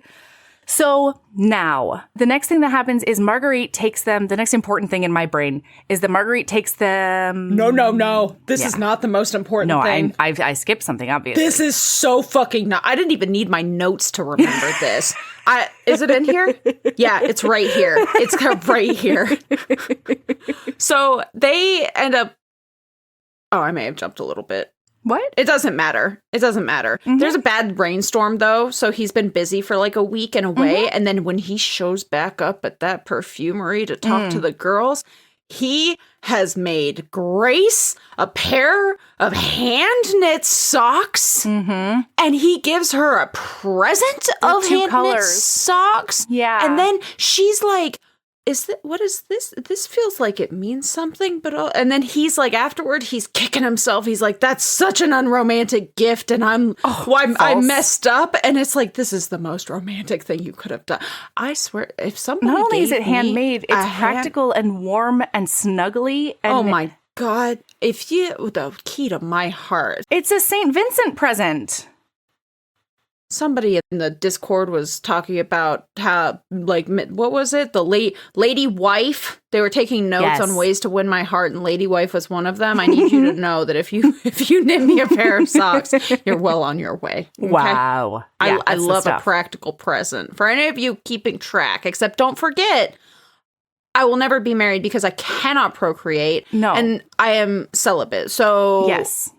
So now, the next thing that happens is Marguerite takes them. The next important thing in my brain is that Marguerite takes them. No. This is not the most important thing. No, I skipped something, obviously. This is so fucking not. I didn't even need my notes to remember this. Is it in here? Yeah, it's right here. It's right here. So they end up. Oh, I may have jumped a little bit. What? It doesn't matter. Mm-hmm. There's a bad rainstorm, though, so he's been busy for like a week and away. Mm-hmm. And then when he shows back up at that perfumery to talk to the girls, he has made Grace a pair of hand-knit socks. Mm-hmm. And he gives her a present of hand-knit socks. Yeah. And then she's like, what is this? This feels like it means something, but and then he's like, afterward, he's kicking himself. He's like, that's such an unromantic gift, and I messed up. And it's like, this is the most romantic thing you could have done. I swear, if somebody not only is it handmade, it's practical and warm and snuggly. And oh my God! The key to my heart. It's a St. Vincent present. somebody in the Discord was talking about how, like, what was it? The Lady Wife. They were taking notes on ways to win my heart, and Lady Wife was one of them. I need you to know that if you knit me a pair of socks, you're well on your way. Okay? Wow. Yeah, I love a practical present. For any of you keeping track, except don't forget, I will never be married because I cannot procreate. No. And I am celibate. So yes.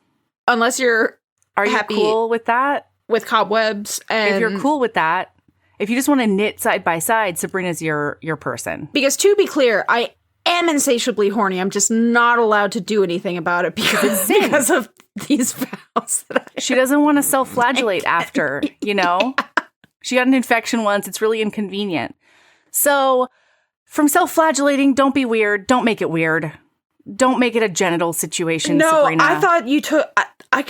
Unless you're happy cool with that? With cobwebs, and if you're cool with that, if you just want to knit side by side, Sabrina's your person. Because to be clear, I am insatiably horny. I'm just not allowed to do anything about it because of these vows. She doesn't want to self-flagellate after, you know? She got an infection once. It's really inconvenient. So from self-flagellating, don't be weird. Don't make it weird. Don't make it a genital situation, No, Sabrina. I thought you took... I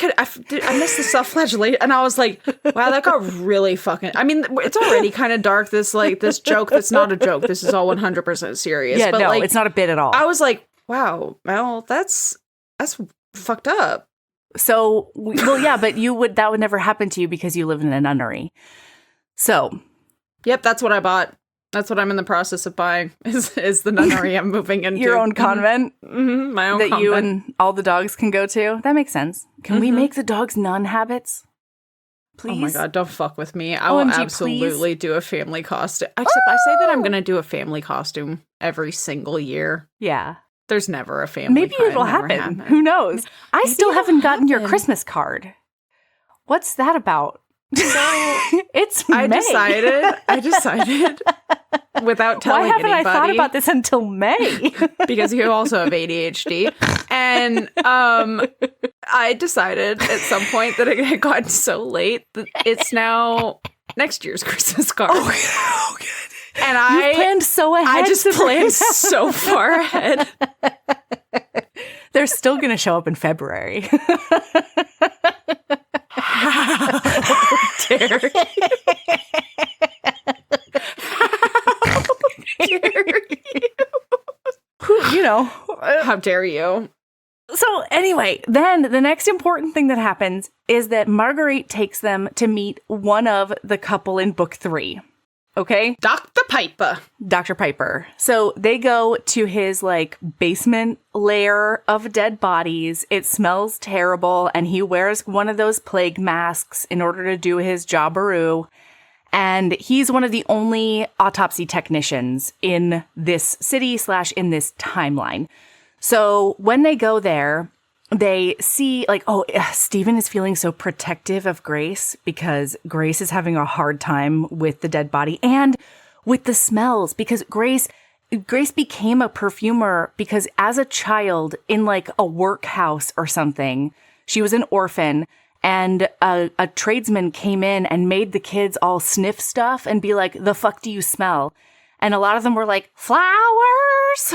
missed the self-flagellate, and I was like, wow, that got really fucking... I mean, it's already kind of dark, this joke that's not a joke. This is all 100% serious. Yeah, but no, it's not a bit at all. I was like, wow, well, that's fucked up. So, well, yeah, but that would never happen to you because you live in a nunnery. So... Yep, that's what I bought. That's what I'm in the process of buying, is the nunnery I'm moving into. Your own convent? Mm-hmm, my own convent. That you and all the dogs can go to? That makes sense. Can we make the dogs nun habits? Please? Oh my God, don't fuck with me. I will absolutely do a family costume. Except I say that I'm going to do a family costume every single year. Yeah. There's never a family. Maybe it'll happen. Who knows? I still haven't gotten your Christmas card. What's that about? So it's I May. decided without telling anybody. Why haven't I thought about this until May? Because you also have ADHD. And I decided at some point that it had gotten so late that it's now next year's Christmas card. Oh, good. And You've planned so ahead. I just planned so far ahead. They're still going to show up in February. How dare you? How dare you? You know. How dare you? So anyway, then the next important thing that happens is that Marguerite takes them to meet one of the couple in book 3. Okay? Dr. Piper. So they go to his basement lair of dead bodies. It smells terrible, and he wears one of those plague masks in order to do his jobberoo. And he's one of the only autopsy technicians in this city / in this timeline. So when they go there, they see Stephen is feeling so protective of Grace because Grace is having a hard time with the dead body and with the smells, because Grace became a perfumer because as a child in a workhouse or something, she was an orphan, and a tradesman came in and made the kids all sniff stuff and be like, "The fuck do you smell?" And a lot of them were like, "Flowers."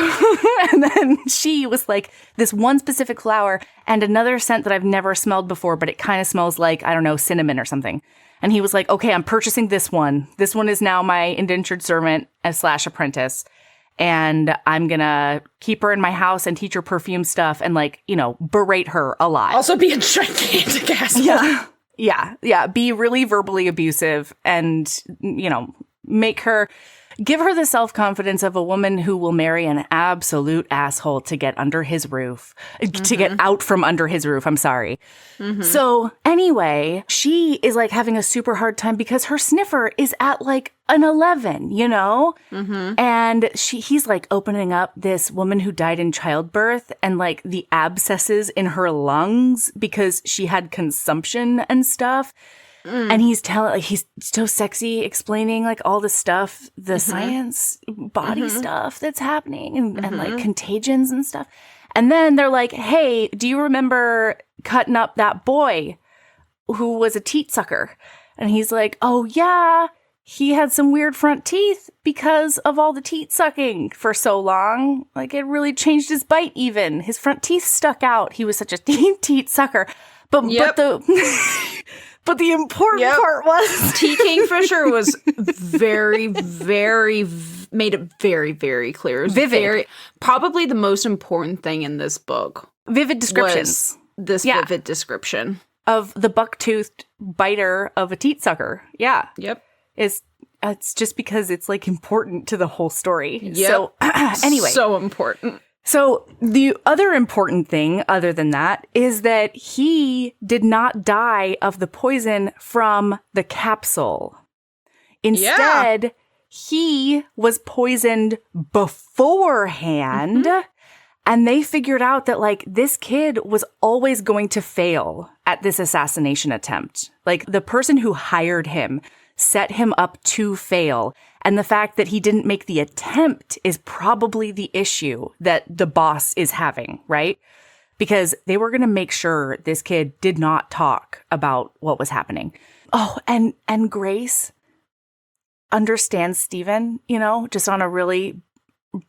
And then she was like, this one specific flower and another scent that I've never smelled before, but it kind of smells like, I don't know, cinnamon or something. And he was like, "Okay, I'm purchasing this one. This one is now my indentured servant / apprentice. And I'm going to keep her in my house and teach her perfume stuff and berate her a lot." Also be a gigantic asshole. Yeah. Be really verbally abusive and, give her the self-confidence of a woman who will marry an absolute asshole to get under his roof, to get out from under his roof. I'm sorry. Mm-hmm. So anyway, she is having a super hard time because her sniffer is at an 11, Mm-hmm. And he's opening up this woman who died in childbirth and the abscesses in her lungs because she had consumption and stuff. And he's so sexy explaining all the stuff, the science, body stuff that's happening and contagions and stuff. And then they're like, "Hey, do you remember cutting up that boy who was a teat sucker?" And he's like, "Oh yeah, he had some weird front teeth because of all the teat sucking for so long. It really changed his bite even. His front teeth stuck out. He was such a teat sucker." But the important part was T. Kingfisher was very, very made it very, very clear. It was vivid. Probably the most important thing in this book. Vivid descriptions. Vivid description. of the buck-toothed biter of a teat sucker. Yeah. Yep. It's just because it's like important to the whole story. Yep. So anyway. So important. So the other important thing other than that is that he did not die of the poison from the capsule. Instead, he was poisoned beforehand. And they figured out that, like, this kid was always going to fail at this assassination attempt. Like, the person who hired him set him up to fail. And the fact that he didn't make the attempt is probably the issue that the boss is having, right? Because they were going to make sure this kid did not talk about what was happening. Oh, and Grace understands Steven, you know, just on a really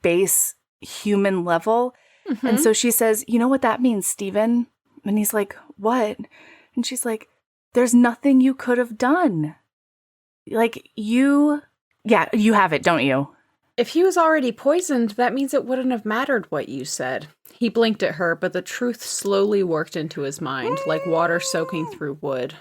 base human level. And so she says, you know what that means, Steven? And he's like, what? And she's like, there's nothing you could have done. Like, you have it, don't you? If he was already poisoned, that means it wouldn't have mattered what you said. He blinked at her, but the truth slowly worked into his mind, like water soaking through wood.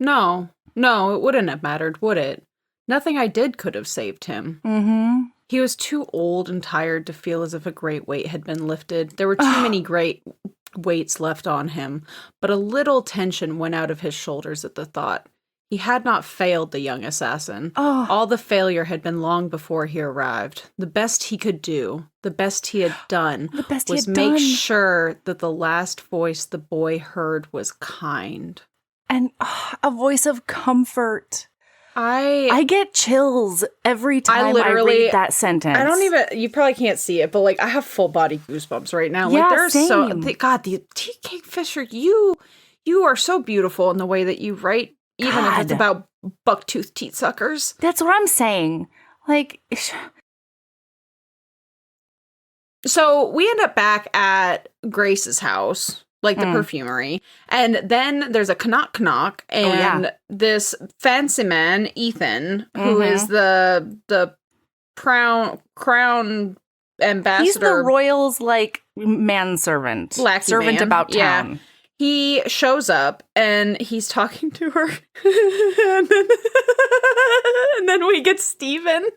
No, it wouldn't have mattered, would it? Nothing I did could have saved him. He was too old and tired to feel as if a great weight had been lifted. There were too many great weights left on him, but a little tension went out of his shoulders at the thought. He had not failed the young assassin. All the failure had been long before he arrived. The best he could do, the best he had done, was make sure that the last voice the boy heard was kind. And a voice of comfort. I get chills every time I read that sentence. I don't even, you probably can't see it, but like I have full body goosebumps right now. Yeah, like there's same. God, the Tea Cake Fisher, you are so beautiful in the way that you write, even if it's about buck-toothed teat suckers. That's what I'm saying. Like, so we end up back at Grace's house. Like the perfumery. And then there's a knock, and this fancy man, Ethan, who is the crown ambassador. He's the royals, like, manservant. Servant man. about town. Yeah. He shows up, and he's talking to her. and then we get Steven.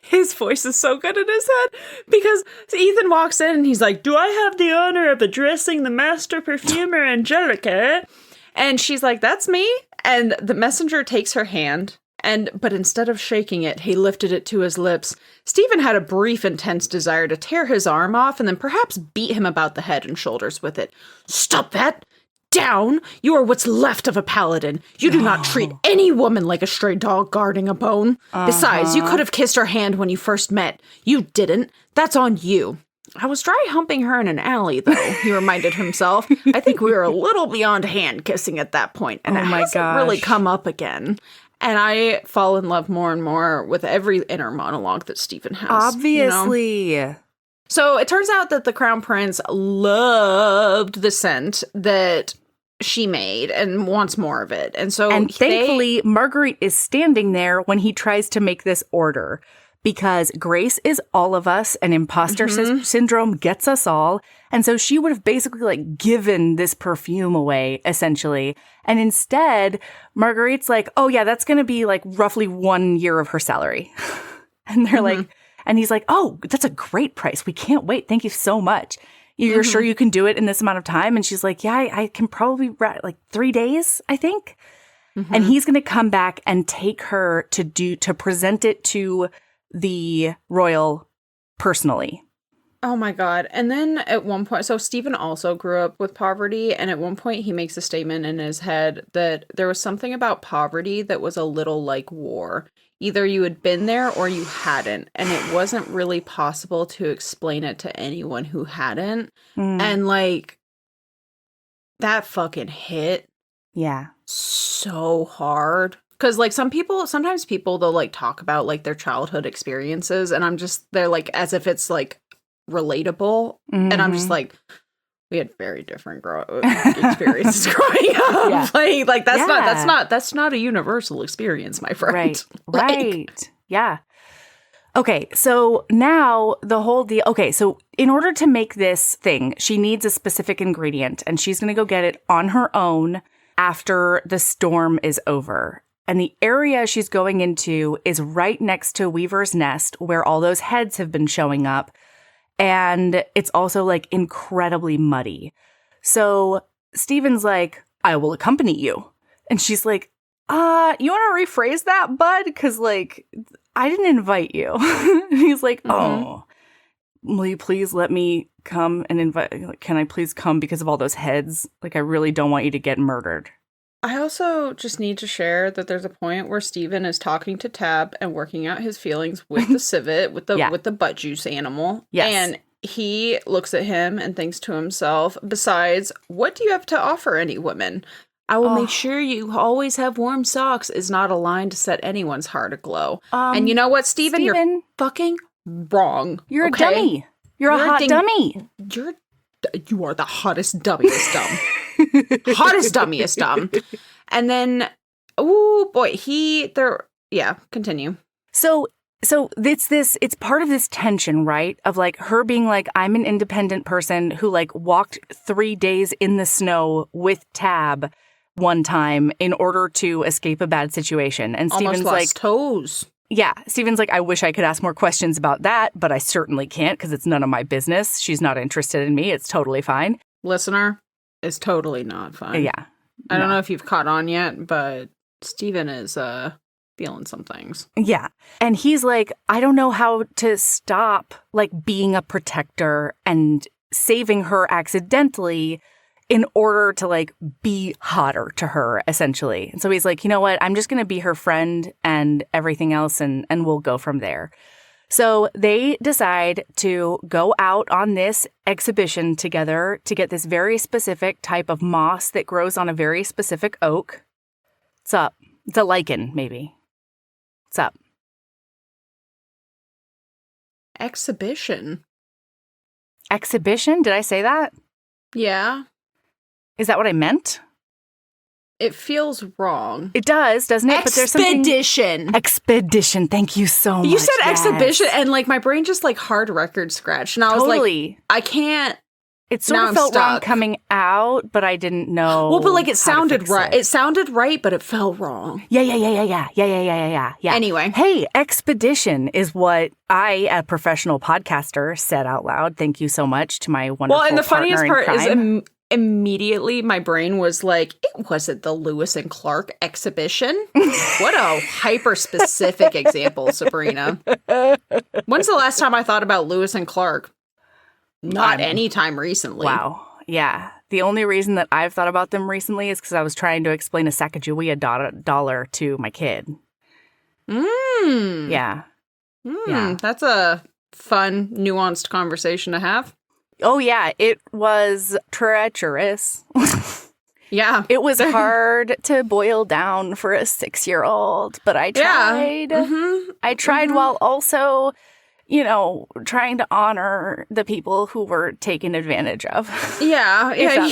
His voice is so good in his head because Ethan walks in and he's like, do I have the honor of addressing the master perfumer Angelica? And she's like, that's me. And the messenger takes her hand, but instead of shaking it, he lifted it to his lips. Stephen had a brief, intense desire to tear his arm off and then perhaps beat him about the head and shoulders with it. Stop that! Down! You are what's left of a paladin. You do not treat any woman like a stray dog guarding a bone. Besides, you could have kissed her hand when you first met. You didn't. That's on you. I was dry humping her in an alley, though, he reminded himself. I think we were a little beyond hand kissing at that point, and it hasn't really come up again. And I fall in love more and more with every inner monologue that Stephen has. Obviously. You know? So it turns out that the Crown Prince loved the scent that she made and wants more of it. And thankfully, Marguerite is standing there when he tries to make this order. Because Grace is all of us, and imposter syndrome gets us all. And so she would have basically like given this perfume away, essentially. And instead, Marguerite's like, oh yeah, that's going to be like roughly 1 year of her salary. And they're like, and he's like, oh, that's a great price. We can't wait. Thank you so much. You're sure you can do it in this amount of time? And she's like, yeah, I can probably like 3 days, I think. And he's going to come back and take her to present it to the royal personally. Oh my God. And then at one point, so Stephen also grew up with poverty. And at one point he makes a statement in his head that there was something about poverty that was a little like war. Either you had been there or you hadn't. And it wasn't really possible to explain it to anyone who hadn't. And like, that fucking hit. Yeah. So hard. Because, like, sometimes people, they'll, like, talk about, like, their childhood experiences, and they're, like, as if it's, like, relatable, and I'm just, like, we had very different experiences growing up. Yeah. Like, that's not a universal experience, my friend. Right. Yeah. Okay, so now the whole deal. Okay, so in order to make this thing, she needs a specific ingredient, and she's going to go get it on her own after the storm is over. And the area she's going into is right next to Weaver's Nest, where all those heads have been showing up. And it's also like incredibly muddy. So Steven's like, I will accompany you. And she's like, you want to rephrase that, bud? Because like, I didn't invite you. And he's like, oh, will you please let me come and invite? Like, can I please come because of all those heads? Like, I really don't want you to get murdered. I also just need to share that there's a point where Steven is talking to Tab and working out his feelings with the civet, with the butt juice animal. Yes. And he looks at him and thinks to himself, besides, what do you have to offer any woman? I will make sure you always have warm socks is not a line to set anyone's heart aglow. And you know what, Steven? You're fucking wrong. You're a dummy. You're a hot dummy. You are the hottest, dummiest dumb. Hottest, dummiest dumb. And then, oh boy, continue. So it's part of this tension, right? Of like her being like, I'm an independent person who like walked 3 days in the snow with Tab one time in order to escape a bad situation. And Steven's almost lost like, toes. Yeah. Steven's like, I wish I could ask more questions about that, but I certainly can't because it's none of my business. She's not interested in me. It's totally fine. Listener, it's totally not fine. Yeah. I don't know if you've caught on yet, but Steven is feeling some things. Yeah. And he's like, I don't know how to stop like being a protector and saving her accidentally in order to like be hotter to her, essentially. And so he's like, you know what? I'm just going to be her friend and everything else, and we'll go from there. So they decide to go out on this exhibition together to get this very specific type of moss that grows on a very specific oak. What's up? It's a lichen, maybe. What's up? Exhibition? Exhibition? Did I say that? Yeah. Is that what I meant? It feels wrong. It does, doesn't it? Expedition. But there's something... Expedition. Thank you so much. You said exhibition, and like my brain just like hard record scratched, and I was like, I can't. It sort of felt wrong coming out, but I didn't know. Well, but like it sounded right. It sounded right, but it felt wrong. Yeah. Anyway. Hey, expedition is what I, a professional podcaster, said out loud. Thank you so much to my wonderful Well, and the funniest part is immediately my brain was like, it wasn't the Lewis and Clark exhibition. What a hyper-specific example, Sabrina. When's the last time I thought about Lewis and Clark? Not any time recently. Wow. Yeah. The only reason that I've thought about them recently is because I was trying to explain a Sacagawea dollar to my kid. Yeah. Yeah. That's a fun, nuanced conversation to have. Oh, yeah. It was treacherous. Yeah. It was hard to boil down for a 6-year-old, but I tried. Yeah. I tried while also, you know, trying to honor the people who were taken advantage of. Yeah. Yeah.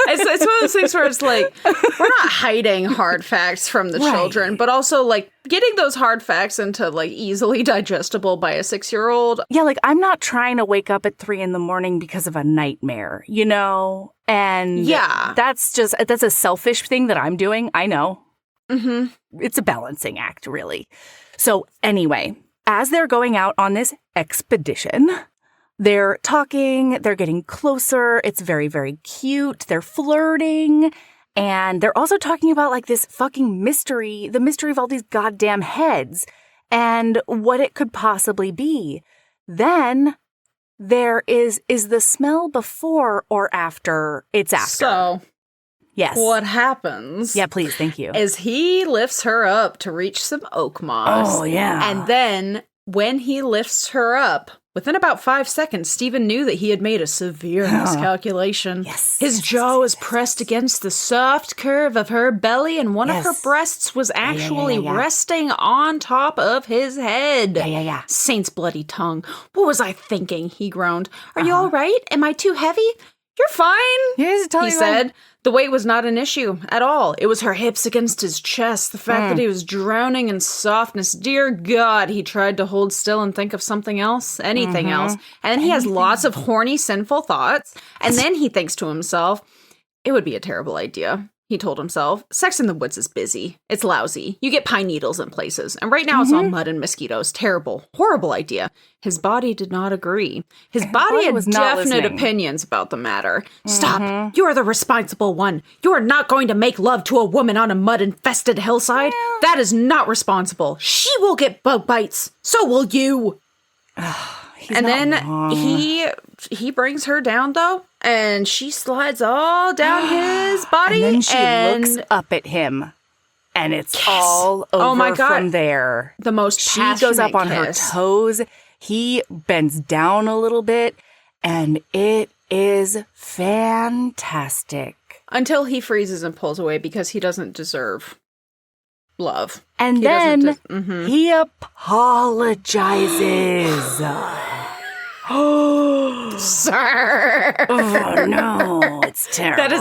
It's one of those things where it's like, we're not hiding hard facts from the children, but also like getting those hard facts into like easily digestible by a 6-year-old. Yeah. Like I'm not trying to wake up at 3 a.m. because of a nightmare, you know? And that's a selfish thing that I'm doing. I know. It's a balancing act, really. So anyway, as they're going out on this expedition, they're talking, they're getting closer. It's very, very cute. They're flirting. And they're also talking about like this fucking mystery, the mystery of all these goddamn heads and what it could possibly be. Then there is the smell before or after? It's after. So, yes. What happens? Yeah, please. Thank you. Is he lifts her up to reach some oak moss. Oh, yeah. And then when he lifts her up, within about 5 seconds, Stephen knew that he had made a severe miscalculation. Yes. His jaw was pressed against the soft curve of her belly, and one of her breasts was actually resting on top of his head. Yeah. Saint's bloody tongue. What was I thinking? He groaned. Are you all right? Am I too heavy? You're fine, he said. The weight was not an issue at all. It was her hips against his chest, the fact that he was drowning in softness. Dear God, he tried to hold still and think of something else, anything else. And then he has lots of horny, sinful thoughts. And then he thinks to himself, it would be a terrible idea he told himself. Sex in the woods is busy. It's lousy. You get pine needles in places. And right now it's all mud and mosquitoes. Terrible, horrible idea. His body did not agree. His body had definite opinions about the matter. Stop. You are the responsible one. You are not going to make love to a woman on a mud-infested hillside. Well, that is not responsible. She will get bug bites. So will you. And then he brings her down, though, and she slides all down his body. And then she looks up at him, and it's all over from there. The most She goes up on her toes. He bends down a little bit, and it is fantastic. Until he freezes and pulls away because he doesn't deserve love. And then he apologizes. Oh, sir. Oh, no. It's terrible. That is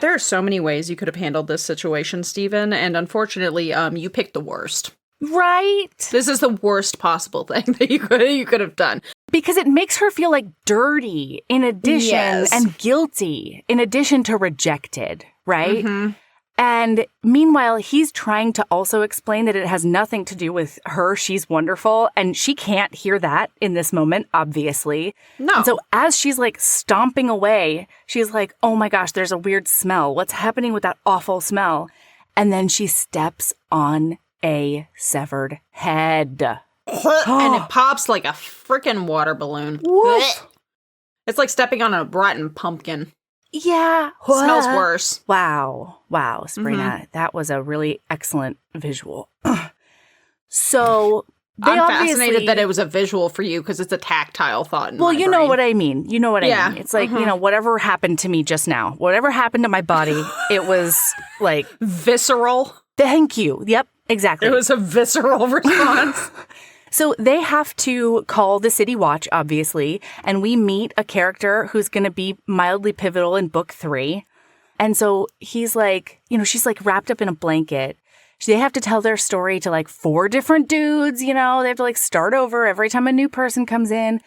there are so many ways you could have handled this situation, Stephen. And unfortunately, you picked the worst. Right? This is the worst possible thing that you could have done. Because it makes her feel like dirty in addition and guilty in addition to rejected, right? Mm-hmm. And meanwhile, he's trying to also explain that it has nothing to do with her. She's wonderful. And she can't hear that in this moment, obviously. No. And so as she's like stomping away, she's like, oh my gosh, there's a weird smell. What's happening with that awful smell? And then she steps on a severed head. And it pops like a freaking water balloon. Woof. It's like stepping on a rotten pumpkin. Yeah. Smells worse. Wow, Sabrina. That was a really excellent visual. So I'm fascinated that it was a visual for you because it's a tactile thought. Well, you know what I mean. You know what I mean. It's like, whatever happened to me just now, whatever happened to my body, it was like visceral. Thank you. Yep, exactly. It was a visceral response. So they have to call the city watch, obviously, and we meet a character who's going to be mildly pivotal in book 3. And so he's like, she's like wrapped up in a blanket. They have to tell their story to like 4 different dudes, they have to like start over every time a new person comes in.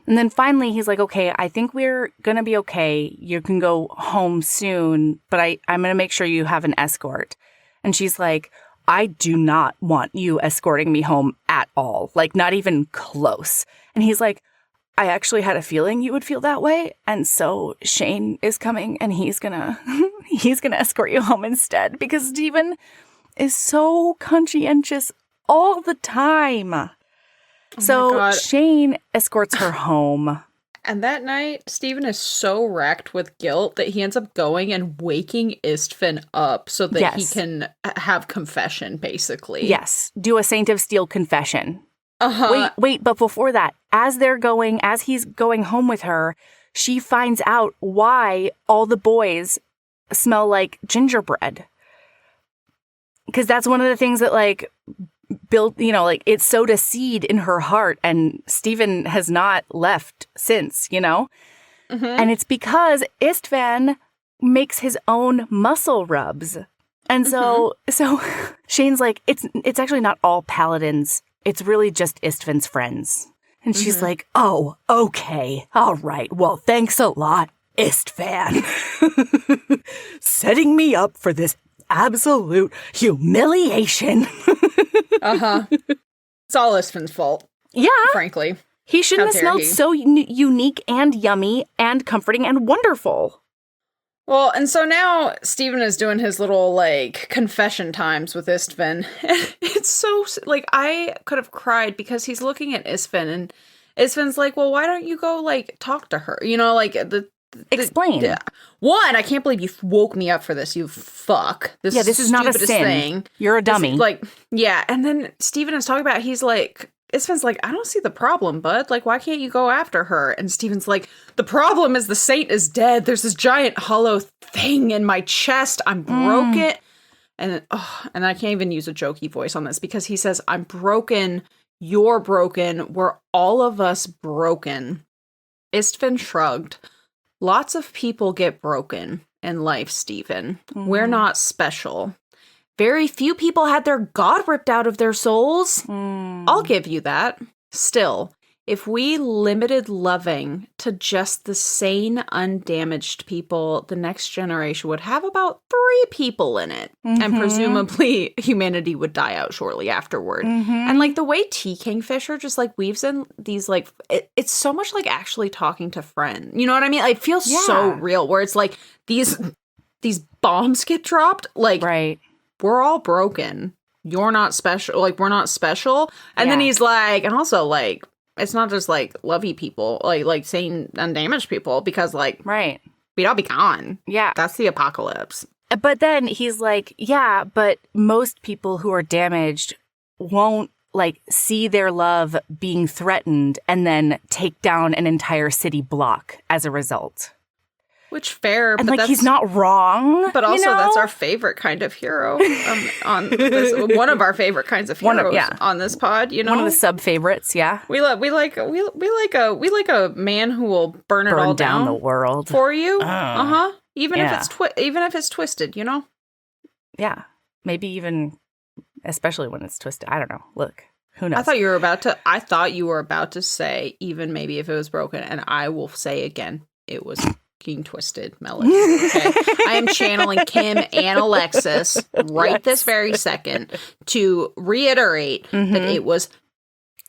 And then finally he's like, okay, I think we're going to be okay. You can go home soon, but I'm going to make sure you have an escort. And she's like, I do not want you escorting me home at all. Like, not even close. And he's like, I actually had a feeling you would feel that way. And so Shane is coming and he's gonna escort you home instead because Stephen is so conscientious all the time. So Shane escorts her home. And that night, Stephen is so racked with guilt that he ends up going and waking Istvan up so that he can have confession, basically. Yes. Do a Saint of Steel confession. Wait, but before that, as he's going home with her, she finds out why all the boys smell like gingerbread. Because that's one of the things that, like, built, it sowed a seed in her heart, and Stephen has not left since, And it's because Istvan makes his own muscle rubs. And so Shane's like, it's actually not all paladins. It's really just Istvan's friends. And she's like, oh, okay. All right. Well, thanks a lot, Istvan. Setting me up for this absolute humiliation. It's all Istvan's fault. Yeah. Frankly. He shouldn't have smelled so unique and yummy and comforting and wonderful. Well, and so now Stephen is doing his little, like, confession times with Istvan. It's so, like, I could have cried because he's looking at Istvan and Istvan's like, well, why don't you go, like, talk to her? Explain. One, I can't believe you woke me up for this, you fuck. This is not a sin. Thing. You're a dummy. And then Stephen is talking about, he's like, Istvan's like, I don't see the problem, bud. Like, why can't you go after her? And Stephen's like, the problem is the saint is dead. There's this giant hollow thing in my chest. I'm broken. And I can't even use a jokey voice on this because he says, I'm broken. You're broken. We're all of us broken. Istvan shrugged. Lots of people get broken in life, Stephen. We're not special. Very few people had their God ripped out of their souls. I'll give you that. Still, if we limited loving to just the sane, undamaged people, the next generation would have about 3 people in it. And presumably humanity would die out shortly afterward. And like the way Tea Kingfisher just like weaves in these like, it's so much like actually talking to friends. You know what I mean? Like, it feels so real where it's like these bombs get dropped. Like, we're all broken. You're not special. Like, we're not special. And then he's like, and also like, it's not just, like, lovey people, like sane, undamaged people, because, like, we'd all be gone. Yeah. That's the apocalypse. But then he's like, yeah, but most people who are damaged won't, like, see their love being threatened and then take down an entire city block as a result. Which, fair. And, but like, he's not wrong. But also, you know? that's our favorite kind of hero on this, one of our favorite kinds of heroes on this pod, you know? One of the sub-favorites, yeah. We like a man who will burn it all down the world for you. Even if it's twisted, you know? Yeah. Maybe even, especially when it's twisted. I don't know. Look, who knows? I thought you were about to say, even maybe if it was broken, and I will say again, it was twisted, Melody. Okay? I am channeling Kim and Alexis this very second to reiterate that it was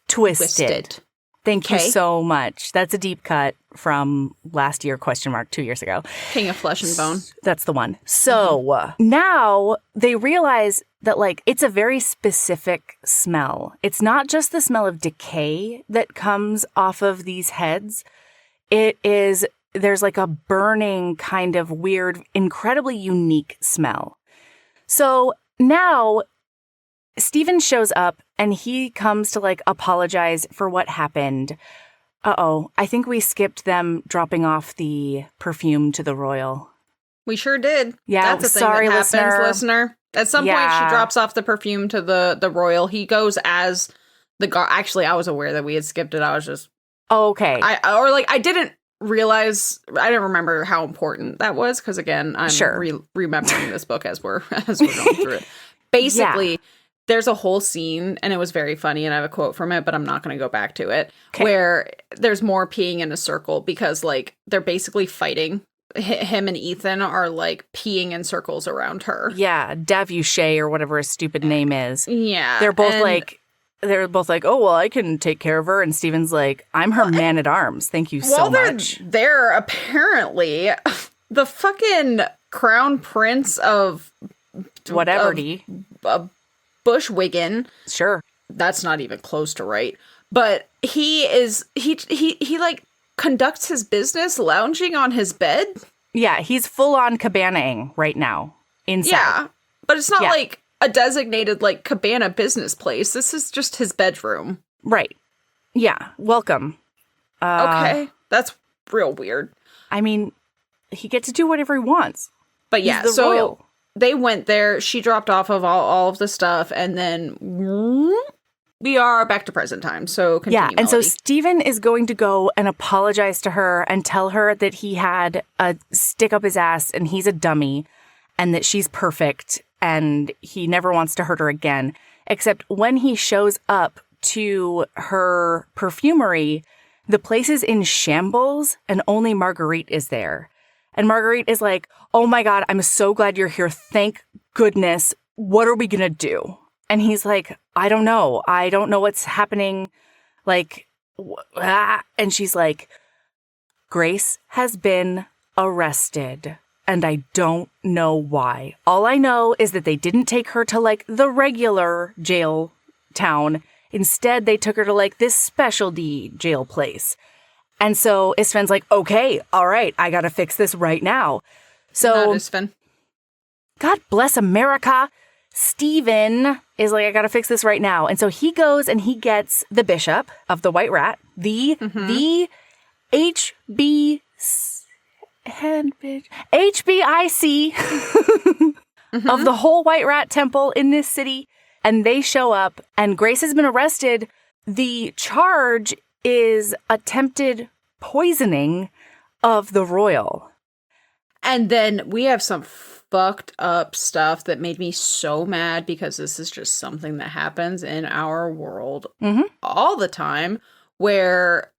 twisted. Thank you so much. That's a deep cut from last year, 2 years ago. King of Flesh and Bone. That's the one. So now they realize that, like, it's a very specific smell. It's not just the smell of decay that comes off of these heads. There's like a burning kind of weird, incredibly unique smell. So now Steven shows up and he comes to like apologize for what happened. I think we skipped them dropping off the perfume to the royal. We sure did. Yeah, that's a thing sorry, that happens, listener. At some point, she drops off the perfume to the royal. He goes as the guard. Actually, I was aware that we had skipped it. I was just okay. I didn't realize, I didn't remember how important that was, because again, I'm remembering this book as we're going through it. Basically, there's a whole scene, and it was very funny, and I have a quote from it, but I'm not going to go back to it, where there's more peeing in a circle, because like they're basically fighting. Him and Ethan are like peeing in circles around her. Yeah, Davuchet or whatever his stupid name is. Yeah. They're both like, oh, well, I can take care of her. And Steven's like, I'm her man-at-arms. Thank you so much. They're apparently the fucking crown prince of... Bushwigan. Sure. That's not even close to right. But he like conducts his business lounging on his bed. Yeah, he's full-on cabanaing right now inside. Yeah, but it's not like a designated, like, cabana business place. This is just his bedroom. Right. Yeah. Welcome. Okay. That's real weird. I mean, he gets to do whatever he wants. But yeah, He's the royal. They went there. She dropped off of all of the stuff. And then we are back to present time. So continue, yeah. And Melody. so Steven is going to go and apologize to her and tell her that he had a stick up his ass and he's a dummy and that she's perfect. And he never wants to hurt her again. Except when he shows up to her perfumery, the place is in shambles and only Marguerite is there. And Marguerite is like, oh my God, I'm so glad you're here. Thank goodness. What are we going to do? And he's like, I don't know. I don't know what's happening. Like, and she's like, Grace has been arrested. And I don't know why. All I know is that they didn't take her to, like, the regular jail town. Instead, they took her to, like, this specialty jail place. And so Isfan's like, okay, all right, I gotta fix this right now. So, not Isfan. God bless America. Steven is like, I gotta fix this right now. And so he goes and he gets the bishop of the White Rat, the HBIC of the whole White Rat Temple in this city. And they show up and Grace has been arrested. The charge is attempted poisoning of the royal. And then we have some fucked up stuff that made me so mad because this is just something that happens in our world all the time, where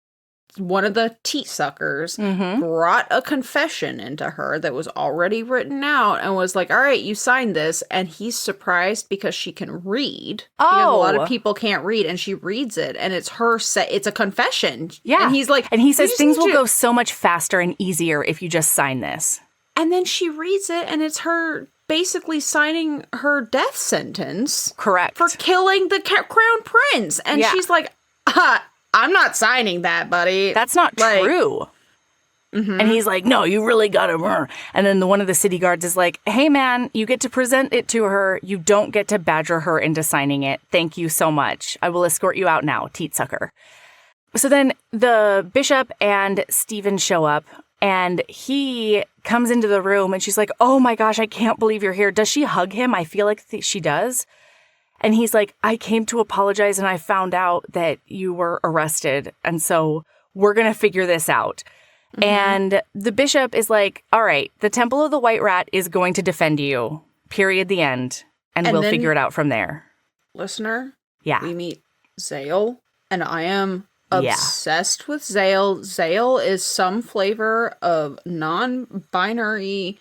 one of the teat suckers brought a confession into her that was already written out and was like, all right, you signed this. And he's surprised because she can read. Oh. Because a lot of people can't read, and she reads it, and it's her it's a confession. Yeah. And he's like, and he says things will go so much faster and easier if you just sign this. And then she reads it, and it's her basically signing her death sentence. Correct. For killing the crown prince. And she's like, I'm not signing that, buddy. That's not true. And he's like, no, you really got to. And then one of the city guards is like, hey, man, you get to present it to her. You don't get to badger her into signing it. Thank you so much. I will escort you out now, teat sucker. So then the bishop and Stephen show up, and he comes into the room, and she's like, oh my gosh, I can't believe you're here. Does she hug him? I feel like she does. And he's like, I came to apologize, and I found out that you were arrested. And so we're going to figure this out. And the bishop is like, all right, the Temple of the White Rat is going to defend you. Period. The end. And we'll figure it out from there. Listener, we meet Zale, and I am obsessed with Zale. Zale is some flavor of non-binary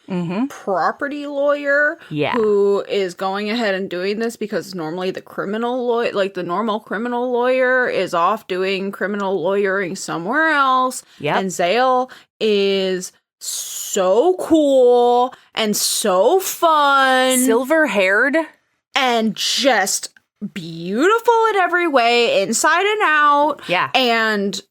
property lawyer who is going ahead and doing this because normally the criminal lawyer, like the normal criminal lawyer, is off doing criminal lawyering somewhere else. Yep. And Zale is so cool and so fun. Silver-haired. And just beautiful in every way, inside and out. Yeah. And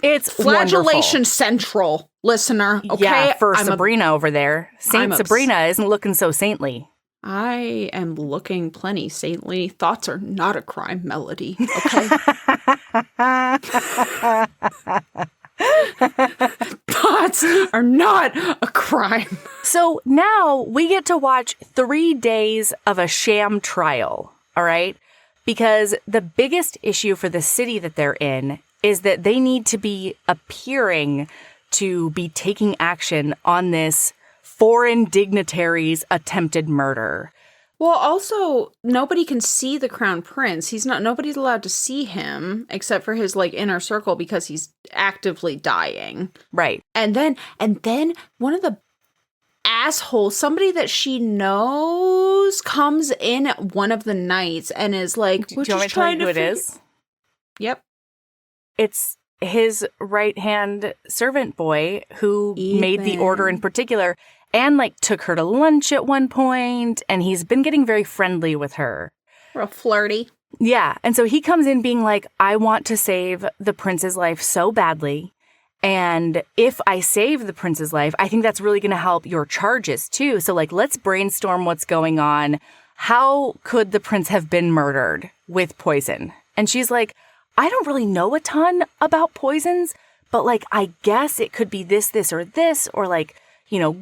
it's flagellation wonderful. Central, listener. Okay. Yeah, for Sabrina over there. Saint Sabrina isn't looking so saintly. I am looking plenty saintly. Thoughts are not a crime, Melody. Okay. Thoughts are not a crime. So now we get to watch 3 days of a sham trial, all right? Because the biggest issue for the city that they're in is that they need to be appearing to be taking action on this foreign dignitary's attempted murder. Well, also, nobody can see the crown prince. Nobody's allowed to see him except for his inner circle because he's actively dying. Right. And then one of the assholes, somebody that she knows, comes in at one of the nights and is like, do you want me to tell you who it is? Yep. It's his right-hand servant boy who made the order in particular. And, took her to lunch at one point, and he's been getting very friendly with her. Real flirty. Yeah, and so he comes in being like, I want to save the prince's life so badly, and if I save the prince's life, I think that's really going to help your charges, too. So, let's brainstorm what's going on. How could the prince have been murdered with poison? And she's like, I don't really know a ton about poisons, but, I guess it could be this, or this, or,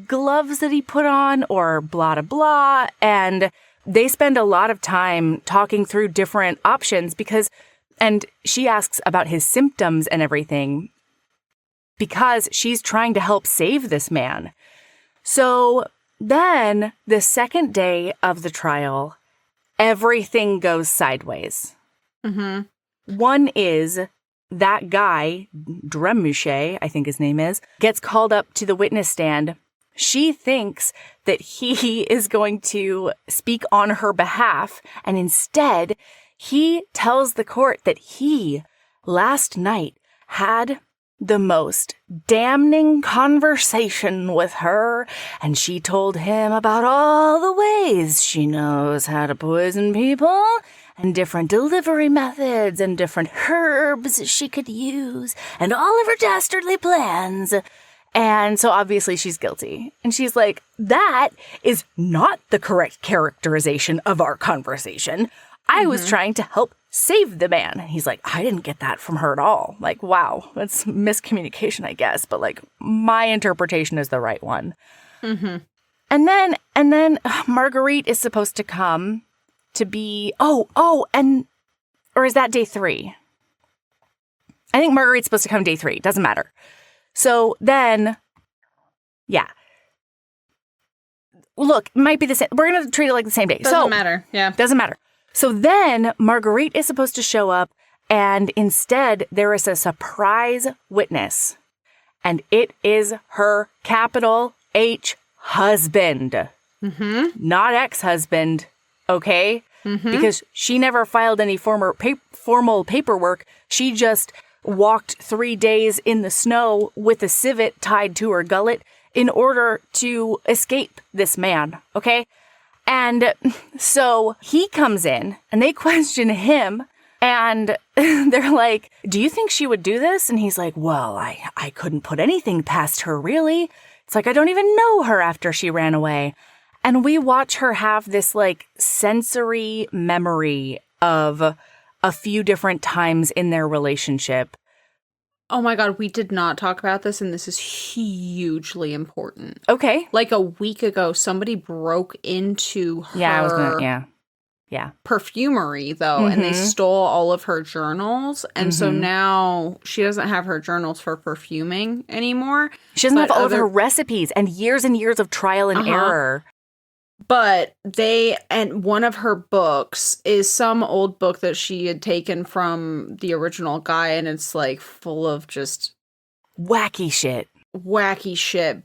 gloves that he put on or blah, blah, blah. And they spend a lot of time talking through different options and she asks about his symptoms and everything because she's trying to help save this man. So then the second day of the trial, everything goes sideways. One is that guy, Dremuche, I think his name is, gets called up to the witness stand. She thinks that he is going to speak on her behalf, and instead, he tells the court that he, last night, had the most damning conversation with her, and she told him about all the ways she knows how to poison people, and different delivery methods, and different herbs she could use, and all of her dastardly plans. And so obviously she's guilty. And she's like, that is not the correct characterization of our conversation. I was trying to help save the man. And he's like, I didn't get that from her at all. Wow, that's miscommunication, I guess. But my interpretation is the right one. And then Marguerite is supposed to come to be, or is that day 3? I think Marguerite's supposed to come day 3. Doesn't matter. So then, yeah. Look, it might be the same. We're going to treat it like the same day. Doesn't matter. Yeah. Doesn't matter. So then Marguerite is supposed to show up And instead, there is a surprise witness. And it is her capital H husband. Not ex-husband, okay? Because she never filed any formal paperwork. She just walked 3 days in the snow with a civet tied to her gullet in order to escape this man, okay? And so he comes in and they question him and they're like, do you think she would do this? And he's like, well, I couldn't put anything past her, really. It's like, I don't even know her after she ran away. And we watch her have this like sensory memory of a few different times in their relationship. Oh my God, we did not talk about this, and this is hugely important. Okay. Like a week ago, somebody broke into her perfumery, though, and they stole all of her journals. And so now she doesn't have her journals for perfuming anymore. She doesn't have all of her recipes and years of trial and error. But and one of her books is some old book that she had taken from the original guy, and it's like full of just wacky shit.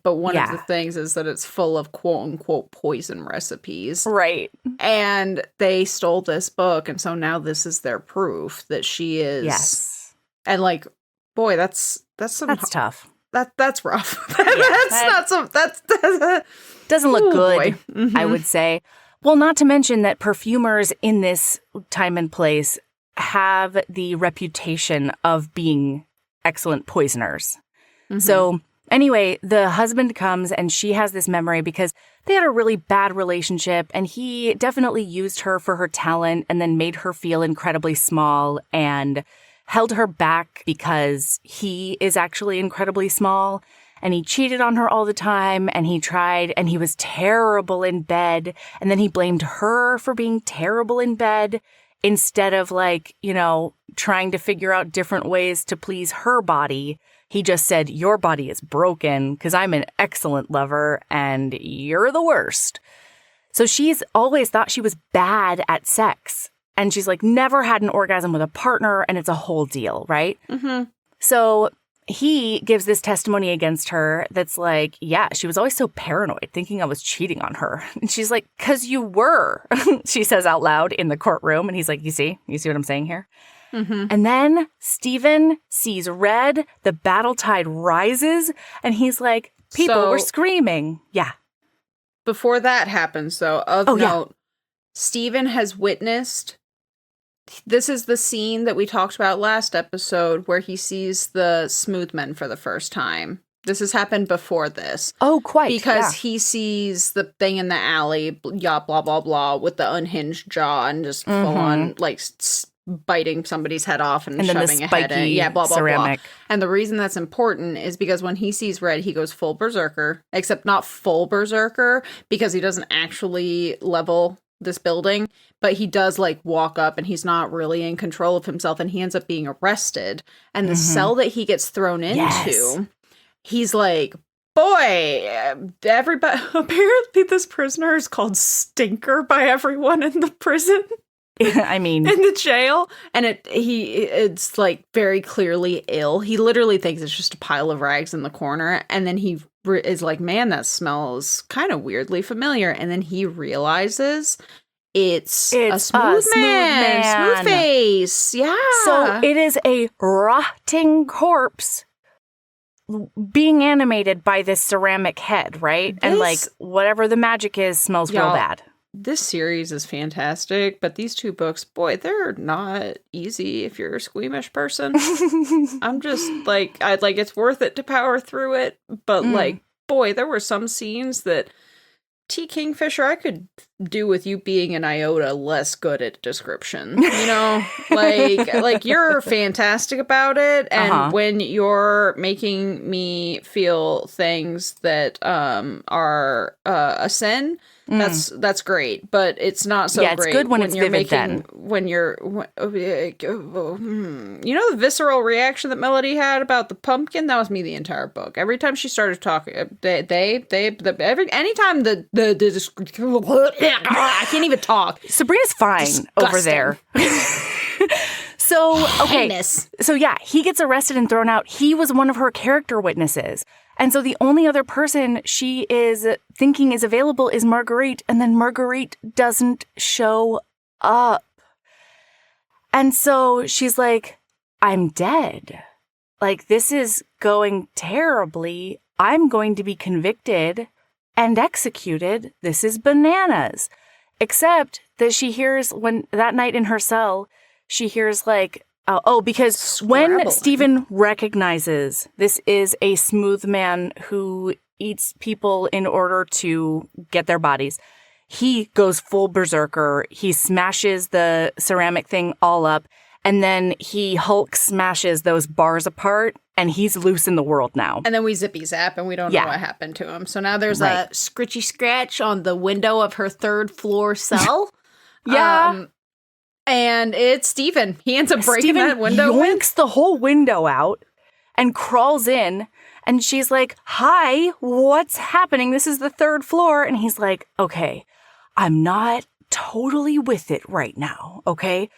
But one of the things is that it's full of quote unquote poison recipes. Right. And they stole this book, and so now this is their proof that she is. Yes. And like, boy, that's tough. That's rough. That's doesn't look good, boy. I would say. Well, not to mention that perfumers in this time and place have the reputation of being excellent poisoners. So anyway, the husband comes and she has this memory because they had a really bad relationship and he definitely used her for her talent and then made her feel incredibly small and held her back because he is actually incredibly small. And he cheated on her all the time, and he tried, and he was terrible in bed. And then he blamed her for being terrible in bed instead of, like, you know, trying to figure out different ways to please her body. He just said, your body is broken because I'm an excellent lover and you're the worst. So she's always thought she was bad at sex. And she's, like, never had an orgasm with a partner, and it's a whole deal, right? So he gives this testimony against her that's like, yeah, she was always so paranoid, thinking I was cheating on her. And she's like, 'cause you were, she says out loud in the courtroom. And he's like, you see what I'm saying here? And then Stephen sees red, the battle tide rises, and he's like, people were screaming. Yeah. Before that happens, though, of note, Stephen has witnessed. This is the scene that we talked about last episode where he sees the smooth men for the first time. This has happened before this. Oh, quite. Because he sees the thing in the alley, blah, blah, blah, with the unhinged jaw and just full on, like, biting somebody's head off and shoving a head in. Yeah, blah, blah, ceramic. blah. And the reason that's important is because when he sees red, he goes full berserker, except not full berserker because he doesn't actually level this building, but he does like walk up and he's not really in control of himself and he ends up being arrested. And the cell that he gets thrown into, he's like, boy, everybody, apparently this prisoner is called Stinker by everyone in the prison. I mean, in the jail, and it's like very clearly ill. He literally thinks it's just a pile of rags in the corner, and then he is like, man, that smells kind of weirdly familiar. And then he realizes it's a smooth man, smooth face. Yeah. So it is a rotting corpse being animated by this ceramic head, right? And like whatever the magic is smells real bad. This series is fantastic, but these two books, boy, they're not easy if you're a squeamish person. I'm just like, it's worth it to power through it, but like, boy, there were some scenes that T. Kingfisher, I could do with you being an iota less good at description. You know, like you're fantastic about it, and when you're making me feel things that are a sin, that's great. But it's not so great. It's good when it's you're vivid. Making, when you're, you know, the visceral reaction that Melody had about the pumpkin. That was me the entire book. Every time she started talking, anytime I can't even talk. Sabrina's fine over there. So, okay. Heinous. So, yeah, he gets arrested and thrown out. He was one of her character witnesses. And so the only other person she is thinking is available is Marguerite. And then Marguerite doesn't show up. And so she's like, I'm dead. Like, this is going terribly. I'm going to be convicted and executed. This is bananas. Except that she hears when that night in her cell, she hears like, because when Stephen recognizes this is a smooth man who eats people in order to get their bodies, he goes full berserker. He smashes the ceramic thing all up, and then he Hulk smashes those bars apart, and he's loose in the world now. And then we zippy zap, and we don't know what happened to him. So now there's a scritchy scratch on the window of her third floor cell. Yeah. And it's Stephen. He ends up breaking that window. Yoinks the whole window out and crawls in. And she's like, hi, what's happening? This is the third floor. And he's like, okay, I'm not totally with it right now, okay?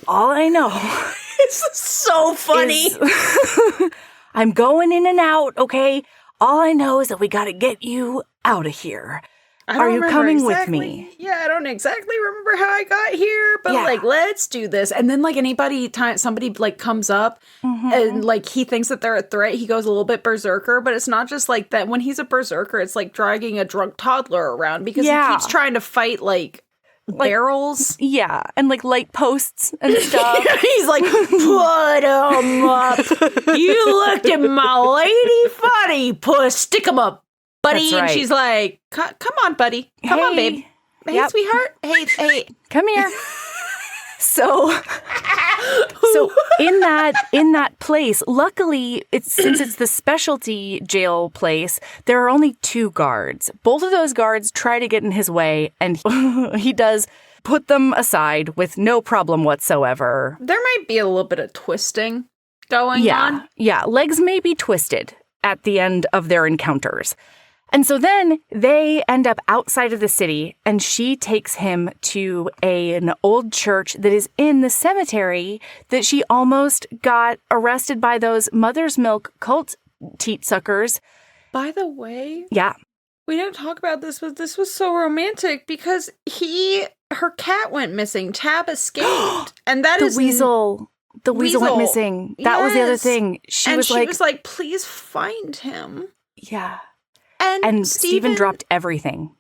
All I know this is so funny. I'm going in and out, okay? All I know is that we got to get you out of here. Are you coming with me? Yeah, I don't exactly remember how I got here, but like, let's do this. And then like somebody like comes up and like he thinks that they're a threat. He goes a little bit berserker, but it's not just like that. When he's a berserker, it's like dragging a drunk toddler around because he keeps trying to fight like barrels. Yeah, and like light posts and stuff. He's like, put them up. You looked at my lady funny, puss. Stick them up, buddy. That's right. And she's like, come on, buddy. Come on, babe. Hey, sweetheart. Hey. Come here. So in that place, luckily, since it's the specialty jail place, there are only 2 guards. Both of those guards try to get in his way, and he does put them aside with no problem whatsoever. There might be a little bit of twisting going on. Yeah, legs may be twisted at the end of their encounters. And so then they end up outside of the city, and she takes him to an old church that is in the cemetery that she almost got arrested by those mother's milk cult teat suckers. By the way, we didn't talk about this, but this was so romantic because her cat went missing. Tab escaped, and that the weasel went missing. That was the other thing. She was like, please find him. Yeah. And Stephen dropped everything.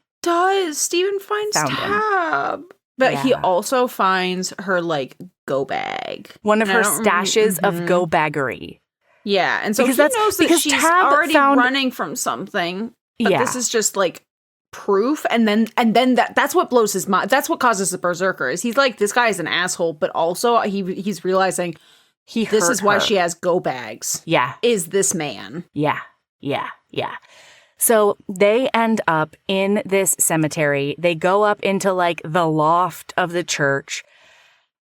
Stephen finds Tab. But he also finds her, like, go bag. One of her stashes of go baggery. Yeah, and so he knows that she's already running from something. But this is just, like, proof. And then that's what blows his mind. That's what causes the berserker. Is he's like, this guy is an asshole, but also he's realizing this is why she has go bags. Yeah. Is this man. Yeah. So they end up in this cemetery. They go up into like the loft of the church.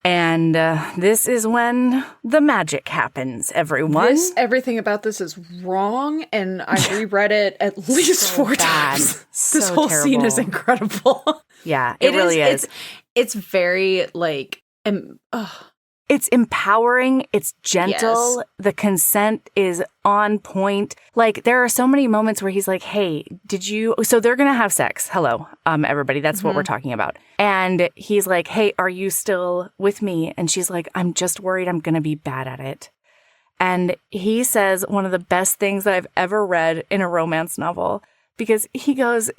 And this is when the magic happens, everyone. Everything about this is wrong. And I reread it at least 4 times. This whole scene is incredible. Yeah, it really is. It's very like... It's empowering. It's gentle. Yes. The consent is on point. Like, there are so many moments where he's like, hey, so they're going to have sex. Hello, everybody. That's what we're talking about. And he's like, hey, are you still with me? And she's like, I'm just worried I'm going to be bad at it. And he says one of the best things that I've ever read in a romance novel, because he goes,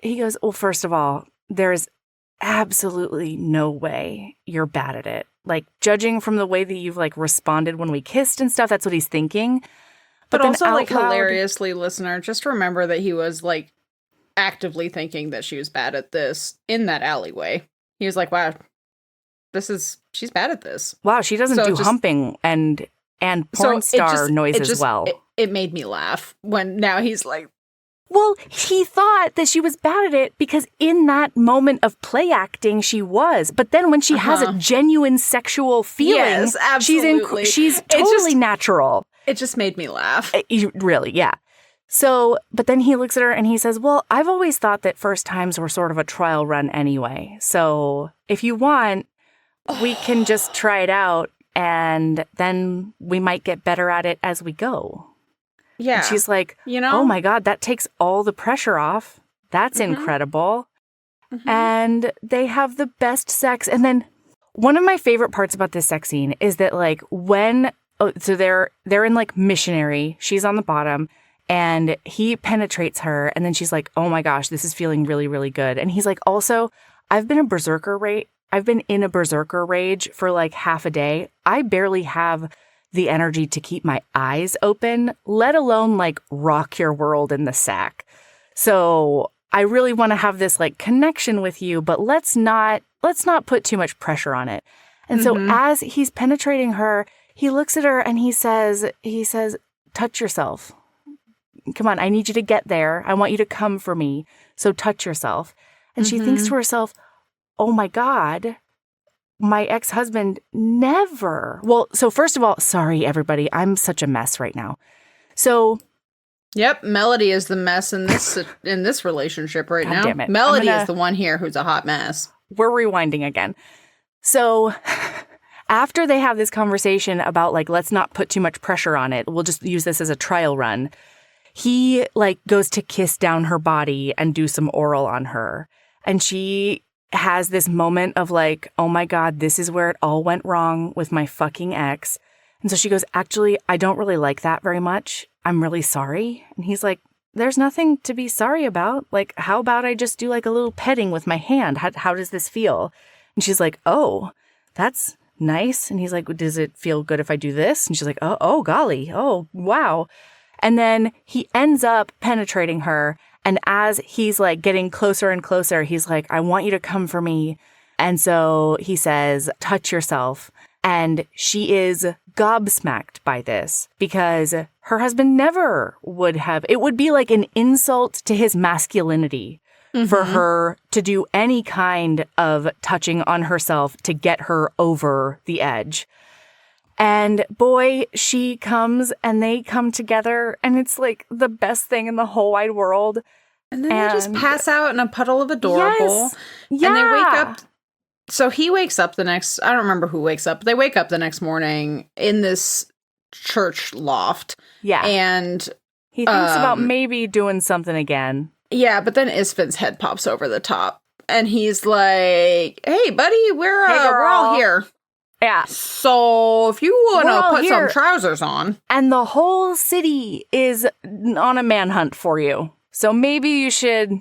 well, first of all, there's absolutely no way you're bad at it. Like, judging from the way that you've, like, responded when we kissed and stuff, that's what he's thinking. But also, like, hilariously, listener, just remember that he was, like, actively thinking that she was bad at this in that alleyway. He was like, wow, she's bad at this. Wow, she doesn't do humping and porn star noise as well. It made me laugh when now he's like, well, he thought that she was bad at it because in that moment of play acting, she was. But then when she has a genuine sexual feeling, yes, absolutely. she's totally natural. It just made me laugh. Really, yeah. So, but then he looks at her and he says, well, I've always thought that first times were sort of a trial run anyway. So if you want, we can just try it out. and then we might get better at it as we go. Yeah. And she's like, oh my God, that takes all the pressure off. That's incredible. And they have the best sex. And then one of my favorite parts about this sex scene is that like so they're in like missionary. She's on the bottom and he penetrates her. And then she's like, oh my gosh, this is feeling really, really good. And he's like, also, I've been in a berserker rage for like half a day. I barely have the energy to keep my eyes open, let alone like rock your world in the sack. So I really want to have this like connection with you, but let's not put too much pressure on it. And so as he's penetrating her, he looks at her and he says, touch yourself. Come on, I need you to get there. I want you to come for me. So touch yourself. And she thinks to herself, oh my God, my ex-husband never. Well, so first of all, sorry, everybody. I'm such a mess right now. So yep, Melody is the mess in this relationship right now. Damn it. Melody is the one here who's a hot mess. We're rewinding again. So after they have this conversation about like, let's not put too much pressure on it, we'll just use this as a trial run. He like goes to kiss down her body and do some oral on her. And she has this moment of like, oh my God, this is where it all went wrong with my fucking ex. And so she goes, actually, I don't really like that very much. I'm really sorry. And he's like, there's nothing to be sorry about. Like, how about I just do like a little petting with my hand? How does this feel? And she's like, oh, that's nice. And he's like, does it feel good if I do this? And she's like, oh, golly. Oh, wow. And then he ends up penetrating her. And as he's like getting closer and closer, he's like, I want you to come for me. And so he says, touch yourself. And she is gobsmacked by this because her husband never would have. It would be like an insult to his masculinity for her to do any kind of touching on herself to get her over the edge. And boy, she comes and they come together and it's like the best thing in the whole wide world. And then they just pass out in a puddle of adorable. Yes. Yeah. And they wake up. So he wakes up I don't remember who wakes up, but they wake up the next morning in this church loft. Yeah. And he thinks about maybe doing something again. Yeah, but then Isfin's head pops over the top. And he's like, hey, buddy, we're all here. Yeah. So if you want to put some trousers on. And the whole city is on a manhunt for you. So maybe you should,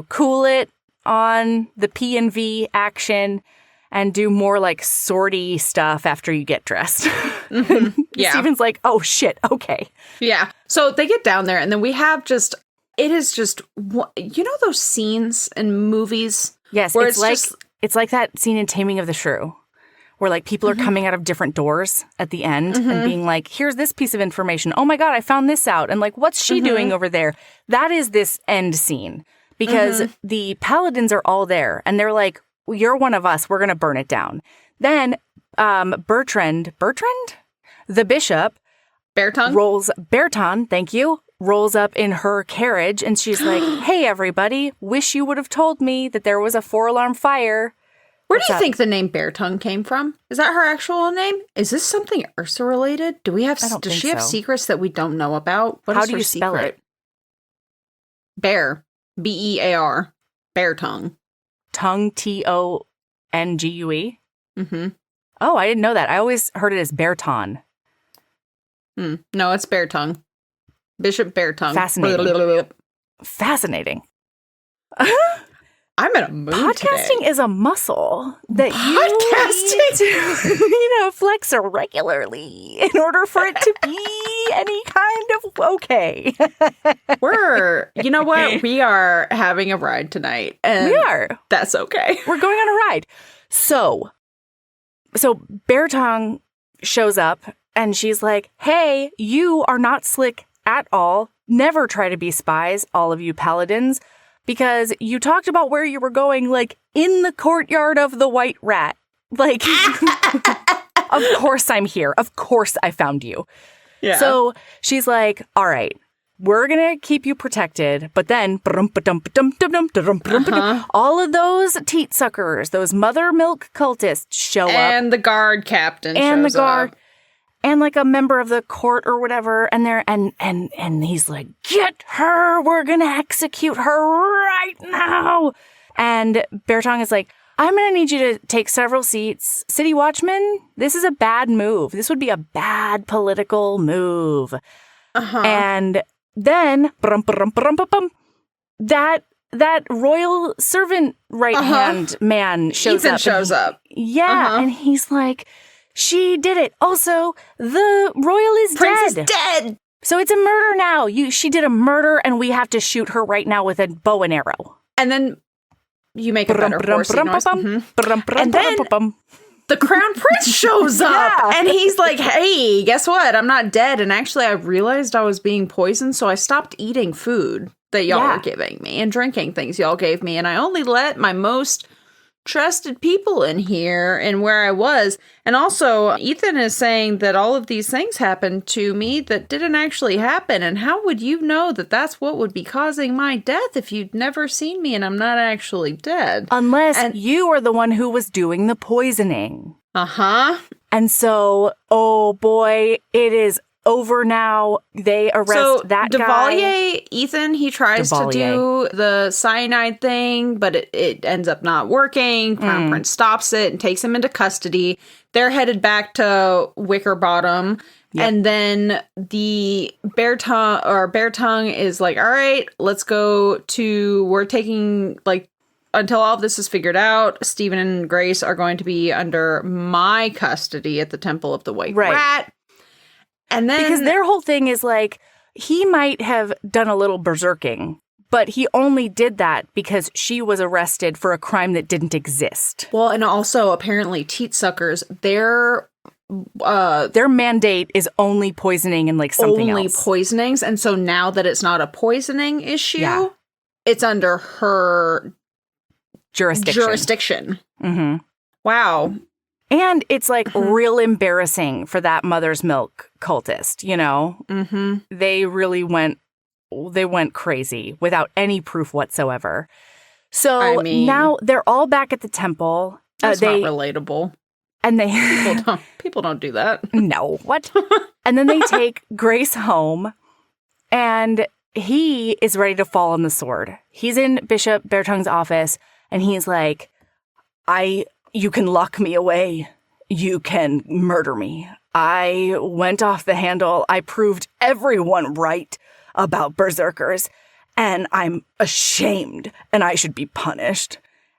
cool it on the P&V action and do more like sortie stuff after you get dressed. Yeah. Steven's like, oh shit, okay. Yeah. So they get down there and then we have it is just, those scenes in movies? Yes, where it's like that scene in Taming of the Shrew. Where like people are coming out of different doors at the end and being like, here's this piece of information. Oh my God, I found this out. And like, what's she doing over there? That is this end scene because the Paladins are all there and they're like, well, you're one of us. We're going to burn it down. Then Bertrand, the bishop, Berton, thank you, rolls up in her carriage and she's like, hey, everybody, wish you would have told me that there was a 4-alarm fire. Where do you think the name Bear Tongue came from? Is that her actual name? Is this something Ursa related? Does she have secrets that we don't know about? How do you spell it? Bear. B-E-A-R. Bear Tongue. Tongue, T-O-N-G-U-E? Mm-hmm. Oh, I didn't know that. I always heard it as Berton. No, it's Bear Tongue. Bishop Bear Tongue. Fascinating. Fascinating. I'm in a mood Podcasting today. is a muscle that you need to, flex regularly in order for it to be any kind of okay. You know what? We are having a ride tonight. And we are. That's okay. We're going on a ride. So Bertong shows up and she's like, hey, you are not slick at all. Never try to be spies, all of you paladins. Because you talked about where you were going, like, in the courtyard of the White Rat. Like, of course I'm here. Of course I found you. Yeah. So she's like, all right, we're going to keep you protected. But then all of those teat suckers, those mother milk cultists show up. And the guard captain and shows the guard up. and like a member of the court or whatever. And they're and he's like, get her. We're going to execute her right now. And Bertong is like, I'm going to need you to take several seats. City Watchman, this is a bad move. This would be a bad political move. And then that royal servant right-hand man shows Ethan up. shows up. Yeah, and he's like, she did it. Also, the royal is Prince dead. is dead. So it's a murder now. She did a murder, and we have to shoot her right now with a bow and arrow. And then you make a better horsey noise. And then the crown prince shows up and he's like, hey, guess what? I'm not dead. And actually, I realized I was being poisoned, so I stopped eating food that y'all were giving me and drinking things y'all gave me. And I only let my most trusted people in here and where I was. And also, Ethan is saying that all of these things happened to me that didn't actually happen. And how would you know that that's what would be causing my death if you'd never seen me and I'm not actually dead? Unless you are the one who was doing the poisoning. And so, oh boy, it is over now. They arrest that guy. Ethan, he tries to do the cyanide thing, but it ends up not working. Crown Prince stops it and takes him into custody. They're headed back to Wickerbottom. Yep. And then the Bear Tongue is like, all right, let's go we're taking, like, until all of this is figured out, Stephen and Grace are going to be under my custody at the Temple of the White Rat. And then, because their whole thing is like, he might have done a little berserking, but he only did that because she was arrested for a crime that didn't exist. Well, and also apparently teat suckers, their mandate is only poisoning and like something else. Only poisonings. And so now that it's not a poisoning issue, it's under her jurisdiction. Wow. And it's like real embarrassing for that mother's milk cultist, you know? They really went crazy without any proof whatsoever. So now they're all back at the temple. That's not relatable. And they people don't do that. No, what? And then they take Grace home, and he is ready to fall on the sword. He's in Bishop Beartongue's office, and he's like, you can lock me away. You can murder me. I went off the handle. I proved everyone right about berserkers, and I'm ashamed, and I should be punished.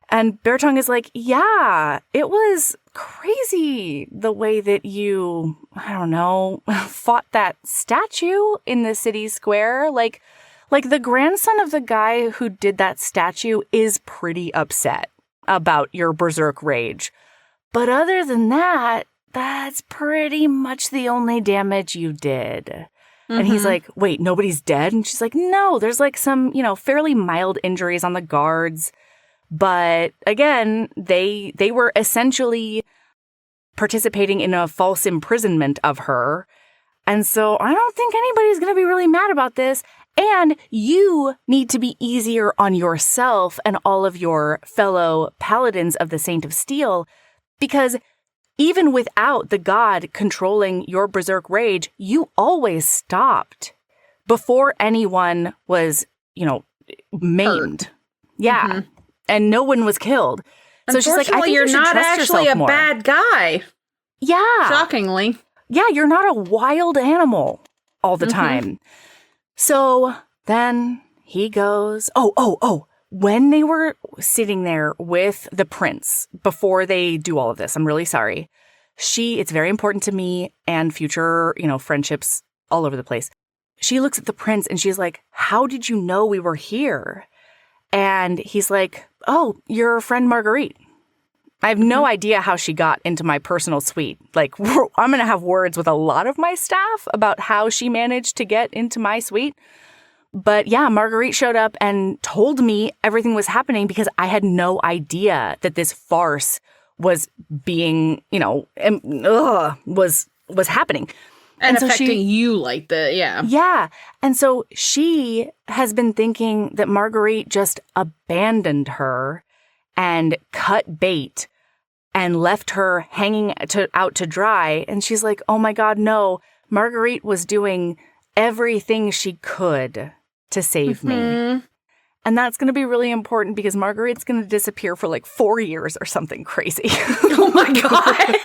And Beartongue is like, yeah, it was crazy the way that you, I don't know, fought that statue in the city square. Like the grandson of the guy who did that statue is pretty upset about your berserk rage. But other than that, that's pretty much the only damage you did. And he's like, wait, nobody's dead? And she's like, no, there's like some, fairly mild injuries on the guards. But again, they were essentially participating in a false imprisonment of her. And so I don't think anybody's going to be really mad about this. And you need to be easier on yourself and all of your fellow paladins of the Saint of Steel, because even without the god controlling your berserk rage, you always stopped before anyone was, maimed. Hurt. Yeah. And no one was killed. So she's like, I think you're you should not trust actually yourself a more. bad guy. Yeah. Shockingly. Yeah, you're not a wild animal all the time. So then he goes, when they were sitting there with the prince before they do all of this, I'm really sorry. It's very important to me and future, friendships all over the place. She looks at the prince and she's like, how did you know we were here? And he's like, oh, your friend Marguerite. I have no idea how she got into my personal suite. Like, I'm going to have words with a lot of my staff about how she managed to get into my suite. But yeah, Marguerite showed up and told me everything was happening because I had no idea that this farce was being, was happening. And so affecting you like that, yeah. Yeah. And so she has been thinking that Marguerite just abandoned her and cut bait and left her hanging out to dry. And she's like, oh my God, no. Marguerite was doing everything she could to save me. And that's going to be really important because Marguerite's going to disappear for like 4 years or something crazy. Oh my God.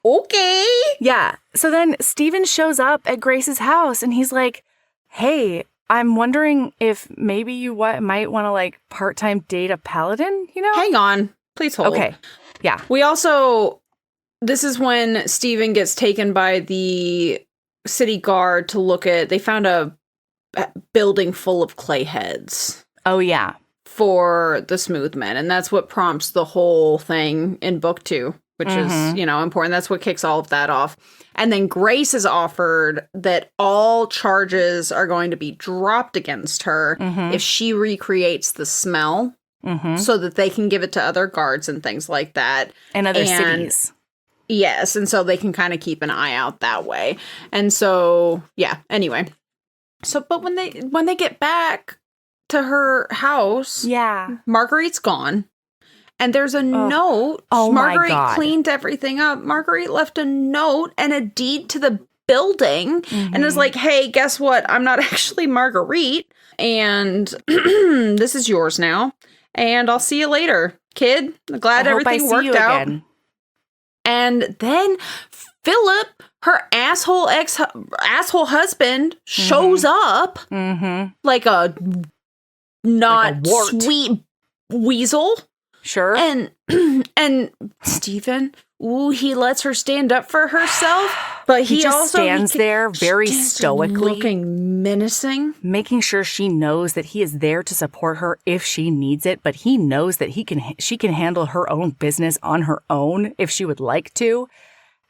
Okay. Yeah. So then Stephen shows up at Grace's house and he's like, hey, I'm wondering if maybe you might want to like part-time date a paladin, you know? Hang on. Please hold. Okay. Yeah. This is when Stephen gets taken by the city guard to look at, they found a building full of clay heads. Oh, yeah. For the Smooth Men. And that's what prompts the whole thing in book 2. Which is, important. That's what kicks all of that off. And then Grace is offered that all charges are going to be dropped against her if she recreates the smell so that they can give it to other guards and things like that. And other cities. Yes. And so they can kind of keep an eye out that way. And so, yeah. Anyway. So, but when they get back to her house, Marguerite's gone. And there's a note. Oh, Marguerite cleaned everything up. Marguerite left a note and a deed to the building and is like, hey, guess what? I'm not actually Marguerite. And this is yours now. And I'll see you later, kid. Glad everything worked out. Again. And then Philip, her asshole husband, shows up like a not sweet weasel. Sure. And Stephen, he lets her stand up for herself, but he just also stands there very stoically, looking menacing, making sure she knows that he is there to support her if she needs it, but he knows that she can handle her own business on her own if she would like to.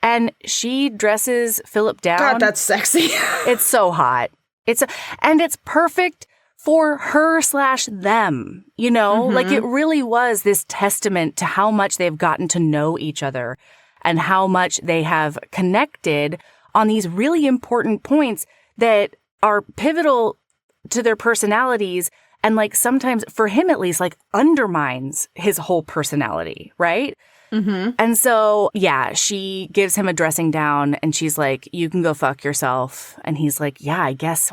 And she dresses Philip down. God, that's sexy. It's so hot. And it's perfect for her/them, you know? Like, it really was this testament to how much they've gotten to know each other and how much they have connected on these really important points that are pivotal to their personalities and, like, sometimes, for him at least, like, undermines his whole personality, right? And so, yeah, she gives him a dressing down and she's like, you can go fuck yourself. And he's like, yeah, I guess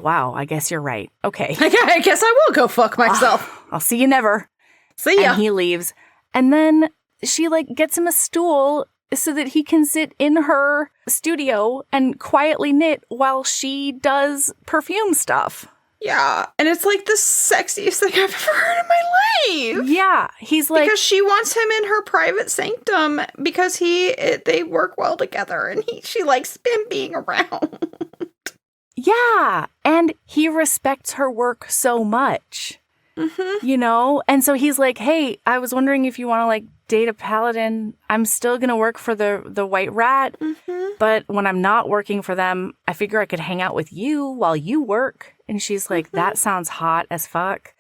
you're right. Okay. I guess I will go fuck myself. I'll see you never. See ya. And he leaves. And then she like gets him a stool so that he can sit in her studio and quietly knit while she does perfume stuff. Yeah, and it's like the sexiest thing I've ever heard in my life. Yeah, he's like... Because she wants him in her private sanctum because they work well together and she likes him being around. Yeah, and he respects her work so much, you know? And so he's like, hey, I was wondering if you want to like date a paladin. I'm still going to work for the White Rat, but when I'm not working for them, I figure I could hang out with you while you work. And she's like, that sounds hot as fuck.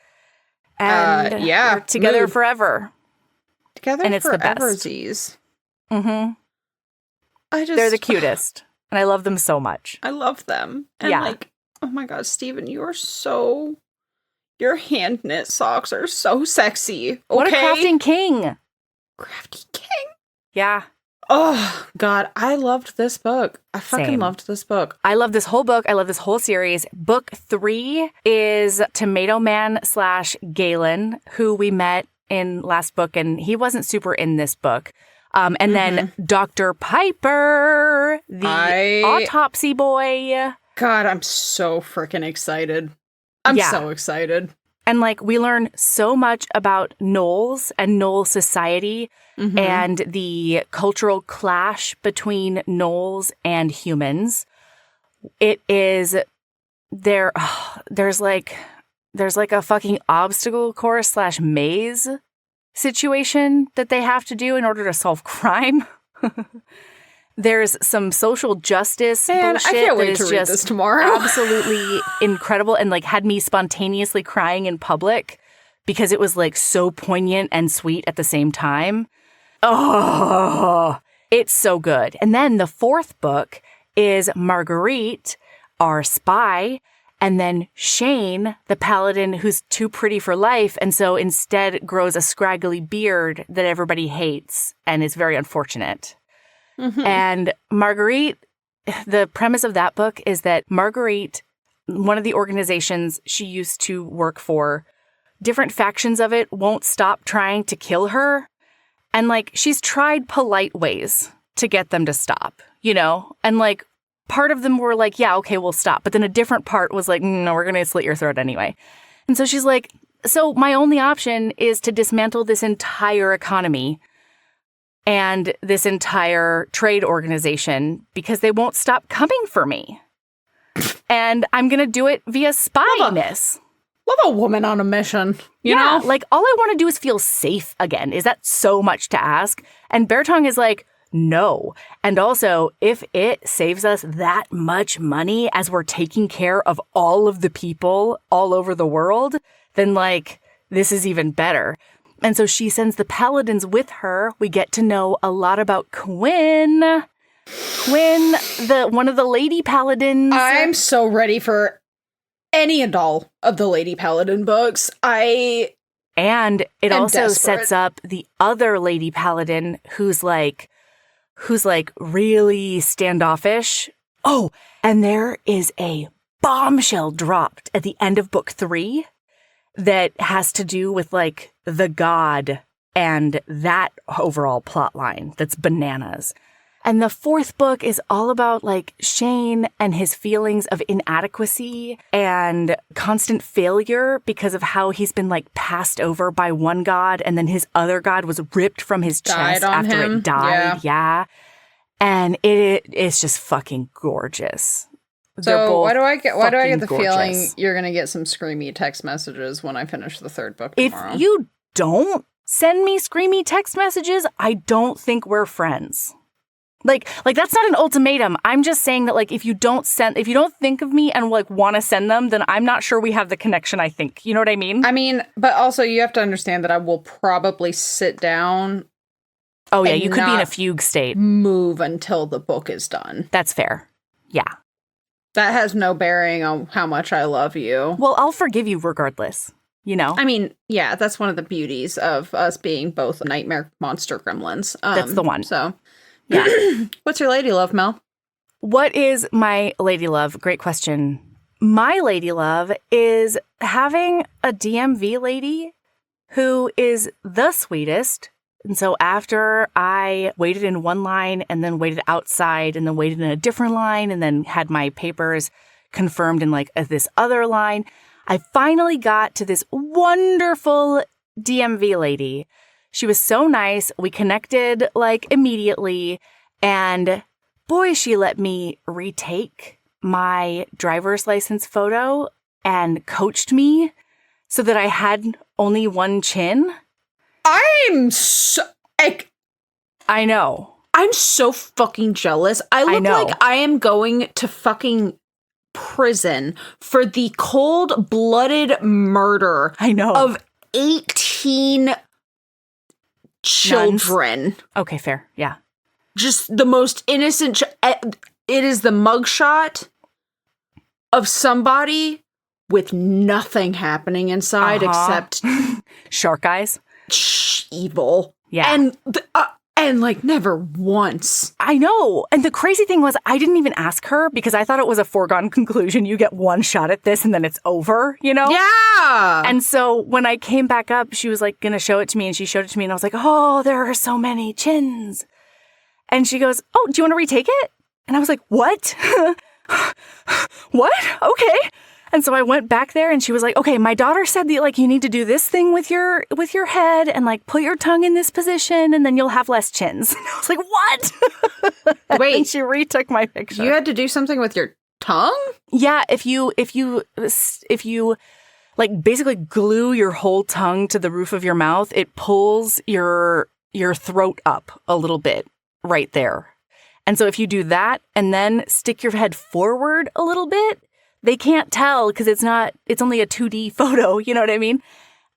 And yeah, we're together forever. Together and it's forever, the best. Z's. They're the cutest. And I love them so much. I love them. And like, oh my God, Stephen, your hand knit socks are so sexy. Okay? What a crafting king. Crafty king. Yeah. Oh, God, I loved this book. I fucking loved this book. I love this whole book. I love this whole series. Book 3 is Tomato Man / Galen, who we met in last book, and he wasn't super in this book. And then Dr. Piper, the autopsy boy. God, I'm so freaking excited. I'm so excited. And, like, we learn so much about gnolls and gnoll society and the cultural clash between gnolls and humans. It is there's like a fucking obstacle course / maze situation that they have to do in order to solve crime. There's some social justice bullshit. I can't wait to read this tomorrow. Absolutely incredible and like had me spontaneously crying in public because it was like so poignant and sweet at the same time. Oh, It's so good. And then the fourth book is Marguerite, our spy, and then Shane, the paladin who's too pretty for life, and so instead grows a scraggly beard that everybody hates and is very unfortunate. Mm-hmm. And Marguerite, the premise of that book is that Marguerite, one of the organizations she used to work for, different factions of it won't stop trying to kill her. And, like, she's tried polite ways to get them to stop, you know? And, like, part of them were like, yeah, okay, we'll stop. But then a different part was like, no, we're going to slit your throat anyway. And so she's like, so my only option is to dismantle this entire economy and this entire trade organization because they won't stop coming for me. And I'm going to do it via spyness. Love a woman on a mission, you know? Like, all I want to do is feel safe again. Is that so much to ask? And Bertong is like, no. And also, if it saves us that much money as we're taking care of all of the people all over the world, then, like, this is even better. And so she sends the paladins with her. We get to know a lot about Quinn. Quinn, one of the lady paladins. I'm so ready for any and all of the Lady Paladin books. And it also desperate. sets up the other Lady Paladin who's like really standoffish. Oh, and there is a bombshell dropped at the end of book 3 that has to do with like the god and that overall plot line that's bananas. And the fourth book is all about like Shane and his feelings of inadequacy and constant failure because of how he's been like passed over by one god and then his other god was ripped from his chest after it died. Yeah. And it's just fucking gorgeous. So why do I get the feeling you're going to get some screamy text messages when I finish the third book tomorrow? If you don't send me screamy text messages, I don't think we're friends. Like that's not an ultimatum. I'm just saying that like if you don't think of me and like want to send them, then I'm not sure we have the connection I think. You know what I mean? I mean, but also you have to understand that I will probably sit down. Oh yeah, you could be in a fugue state. Move until the book is done. That's fair. Yeah. That has no bearing on how much I love you. Well, I'll forgive you regardless. You know? I mean, yeah, that's one of the beauties of us being both nightmare monster gremlins. That's the one. So yeah. What's your lady love, Mel? What is my lady love? Great question. My lady love is having a DMV lady who is the sweetest. And so after I waited in one line and then waited outside and then waited in a different line and then had my papers confirmed in like this other line, I finally got to this wonderful DMV lady. She was so nice. We connected like immediately. And boy, she let me retake my driver's license photo and coached me so that I had only one chin. I'm so... I know. I'm so fucking jealous. I look like I am going to fucking prison for the cold-blooded murder of 18 children. Nuns. Okay, fair. Yeah. Just the most innocent. It is the mugshot of somebody with nothing happening inside except shark eyes. Evil. Yeah. And like never once. I know. And the crazy thing was I didn't even ask her because I thought it was a foregone conclusion. You get one shot at this and then it's over, you know? Yeah. And so when I came back up, she was like going to show it to me and she showed it to me and I was like, oh, there are so many chins. And she goes, oh, do you want to retake it? And I was like, what? What? Okay. And so I went back there and she was like, okay, my daughter said that like you need to do this thing with your head and like put your tongue in this position and then you'll have less chins. And I was like, what? Wait. And she retook my picture. You had to do something with your tongue? Yeah, if you like basically glue your whole tongue to the roof of your mouth, it pulls your throat up a little bit right there. And so if you do that and then stick your head forward a little bit, they can't tell because it's only a 2D photo, you know what I mean?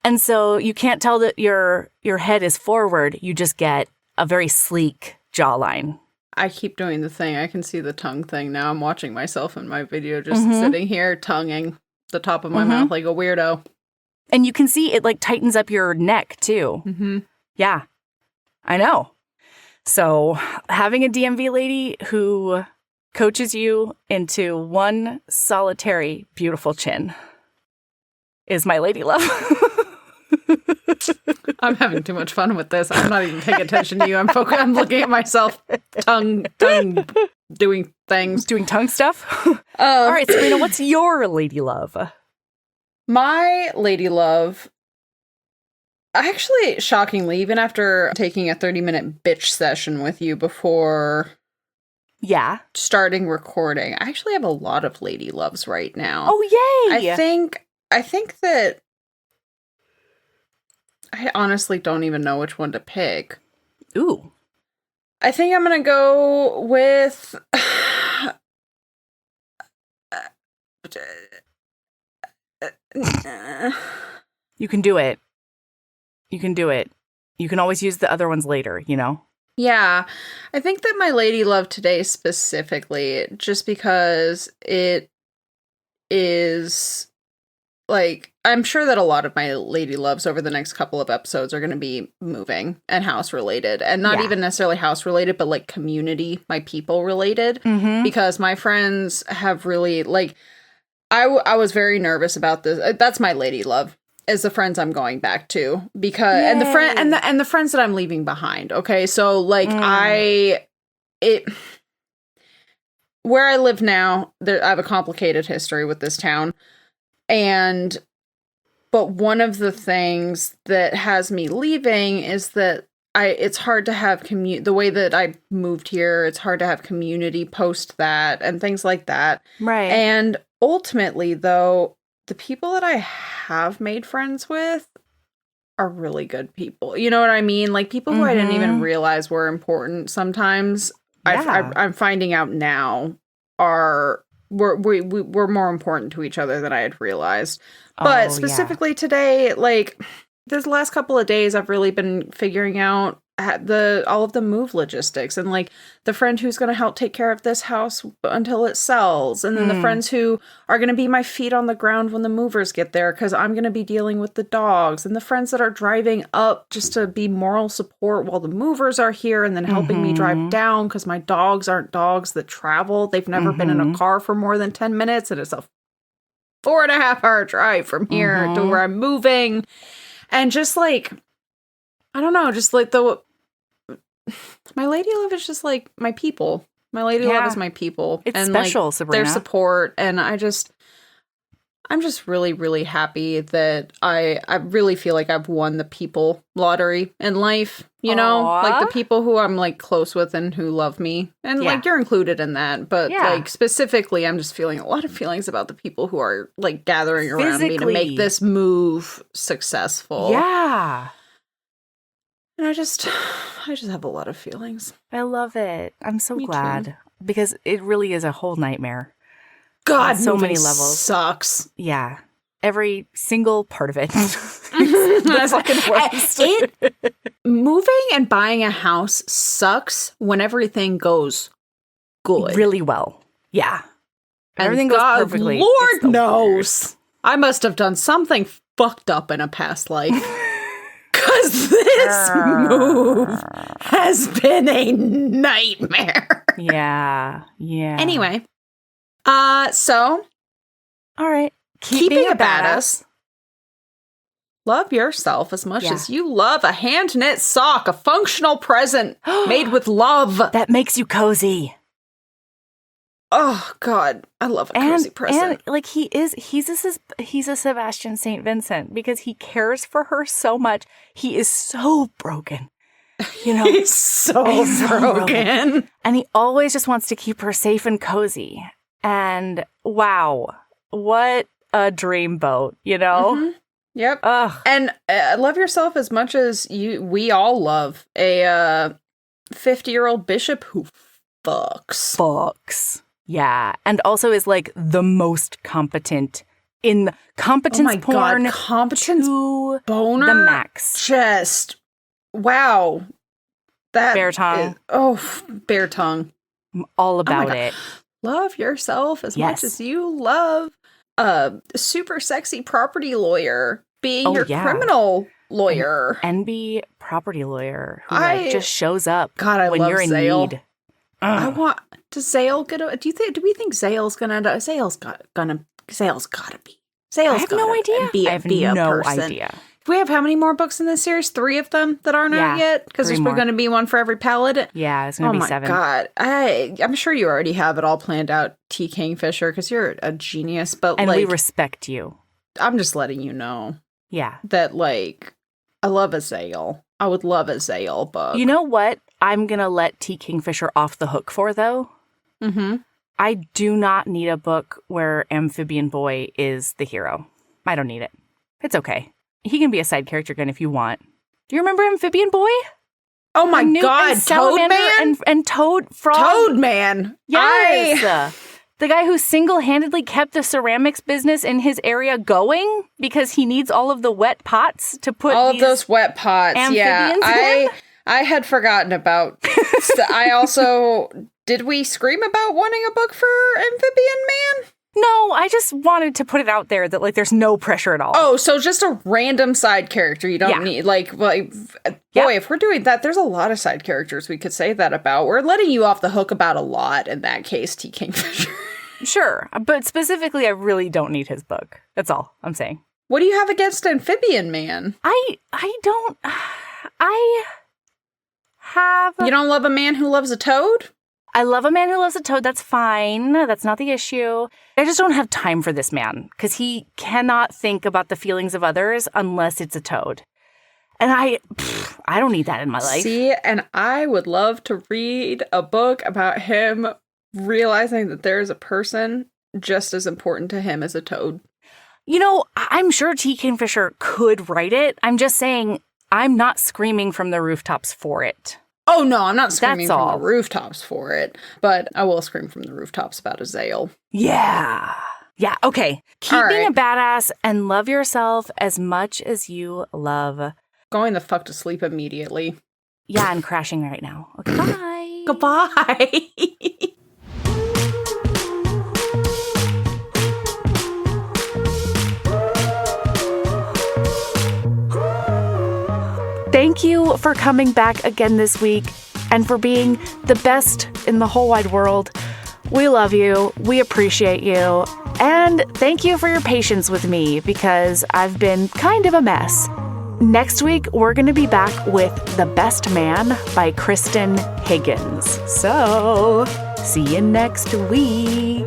And so you can't tell that your head is forward. You just get a very sleek jawline. I keep doing the thing. I can see the tongue thing now. I'm watching myself in my video just sitting here tonguing the top of my mouth like a weirdo. And you can see it like tightens up your neck too. Mm-hmm. Yeah, I know. So having a DMV lady who coaches you into one solitary beautiful chin is my lady love. I'm having too much fun with this. I'm not even paying attention to you. I'm looking at myself, tongue, doing things. Doing tongue stuff? All right, Sabrina, what's your lady love? My lady love, actually, shockingly, even after taking a 30-minute bitch session with you before starting recording, I actually have a lot of lady loves right now. Oh, yay! I think that I honestly don't even know which one to pick. Ooh. I think I'm going to go with You can do it. You can do it. You can always use the other ones later, you know? Yeah. I think that my lady love today specifically, just because it is like, I'm sure that a lot of my lady loves over the next couple of episodes are going to be moving and house related, and not even necessarily house related, but like community, my people related, because my friends have really like, I was very nervous about this. That's my lady love, is the friends I'm going back to, because and the friends that I'm leaving behind. Okay, so like where I live now, I have a complicated history with this town, but one of the things that has me leaving is that it's hard to have the way that I moved here, it's hard to have community post that and things like that. Right. And ultimately, though, the people that I have made friends with are really good people. You know what I mean? Like people who I didn't even realize were important sometimes. Yeah. I'm finding out now we're more important to each other than I had realized. But specifically today, like this last couple of days, I've really been figuring out all of the move logistics, and like the friend who's going to help take care of this house until it sells, and then the friends who are going to be my feet on the ground when the movers get there, because I'm going to be dealing with the dogs, and the friends that are driving up just to be moral support while the movers are here, and then helping me drive down, because my dogs aren't dogs that travel. They've never been in a car for more than 10 minutes, and it's a 4.5-hour drive from here to where I'm moving. And just like, I don't know, just like my lady love is just like my people. My lady love is my people. It's and special, like, Sabrina. Their support. And I'm just really, really happy that I really feel like I've won the people lottery in life. You know, like the people who I'm like close with and who love me. And like you're included in that. But like specifically, I'm just feeling a lot of feelings about the people who are like gathering around me to make this move successful. Yeah. And I just have a lot of feelings. I love it. I'm so glad. Because it really is a whole nightmare. God, so many levels. Sucks. Yeah. Every single part of it. The fucking worst. Moving and buying a house sucks when everything goes good. Really well. Yeah. And everything goes perfectly. Lord knows. I must have done something fucked up in a past life. Because this move has been a nightmare. Yeah. Yeah. Anyway. So. All right. Keep being a badass. Love yourself as much as you love a hand-knit sock, a functional present made with love. That makes you cozy. Oh, God. I love a cozy present. And, like, he's a Sebastian St. Vincent because he cares for her so much. He is so broken. You know? He's so broken. And he always just wants to keep her safe and cozy. And, wow. What a dreamboat, you know? Mm-hmm. Yep. Ugh. And love yourself as much as we all love a 50-year-old bishop who fucks. Yeah. And also is like the most competent in competence porn. God. Competence to boner. The max. Just, wow. That Bear tongue. Bear tongue. I'm all about it. Love yourself as much as you love a super sexy property lawyer being your criminal lawyer. NB property lawyer who just shows up when love you're in Zale. need. Does Zale get a, do we think Zale's gonna end up, Zale's gotta be. I have no idea. I have no idea. We have how many more books in this series? 3 of them that aren't out yet? Because there's going to be one for every Paladin. Yeah, it's going to be 7. Oh my God. I'm sure you already have it all planned out, T. Kingfisher, because you're a genius. And we respect you. I'm just letting you know. Yeah. That, I love a Zale. I would love a Zale book. You know what I'm going to let T. Kingfisher off the hook for, though? Mm-hmm. I do not need a book where Amphibian Boy is the hero. I don't need it. It's okay. He can be a side character again if you want. Do you remember Amphibian Boy? Oh my God, Toad Man? And Toad Frog? Toad Man! Yes! The guy who single-handedly kept the ceramics business in his area going because he needs all of the wet pots to put all of those wet pots, amphibians in? I had forgotten about... I also... Did we scream about wanting a book for Amphibian Man? No, I just wanted to put it out there that, there's no pressure at all. Oh, so just a random side character. You don't need, boy, if we're doing that, there's a lot of side characters we could say that about. We're letting you off the hook about a lot in that case, T. Kingfisher. Sure, but specifically, I really don't need his book. That's all I'm saying. What do you have against Amphibian Man? I have... You don't love a man who loves a toad? I love a man who loves a toad. That's fine. That's not the issue. I just don't have time for this man because he cannot think about the feelings of others unless it's a toad. And I don't need that in my life. See, and I would love to read a book about him realizing that there is a person just as important to him as a toad. You know, I'm sure T. Kingfisher could write it. I'm just saying I'm not screaming from the rooftops for it. Oh, no, I'm not screaming from the rooftops for it, but I will scream from the rooftops about a Zale. Yeah. Yeah, okay. Keep being a badass and love yourself as much as you love... Going the fuck to sleep immediately. Yeah, I'm crashing right now. Okay, bye. Goodbye. Thank you for coming back again this week and for being the best in the whole wide world. We love you. We appreciate you. And thank you for your patience with me because I've been kind of a mess. Next week, we're going to be back with The Best Man by Kristen Higgins. So, see you next week.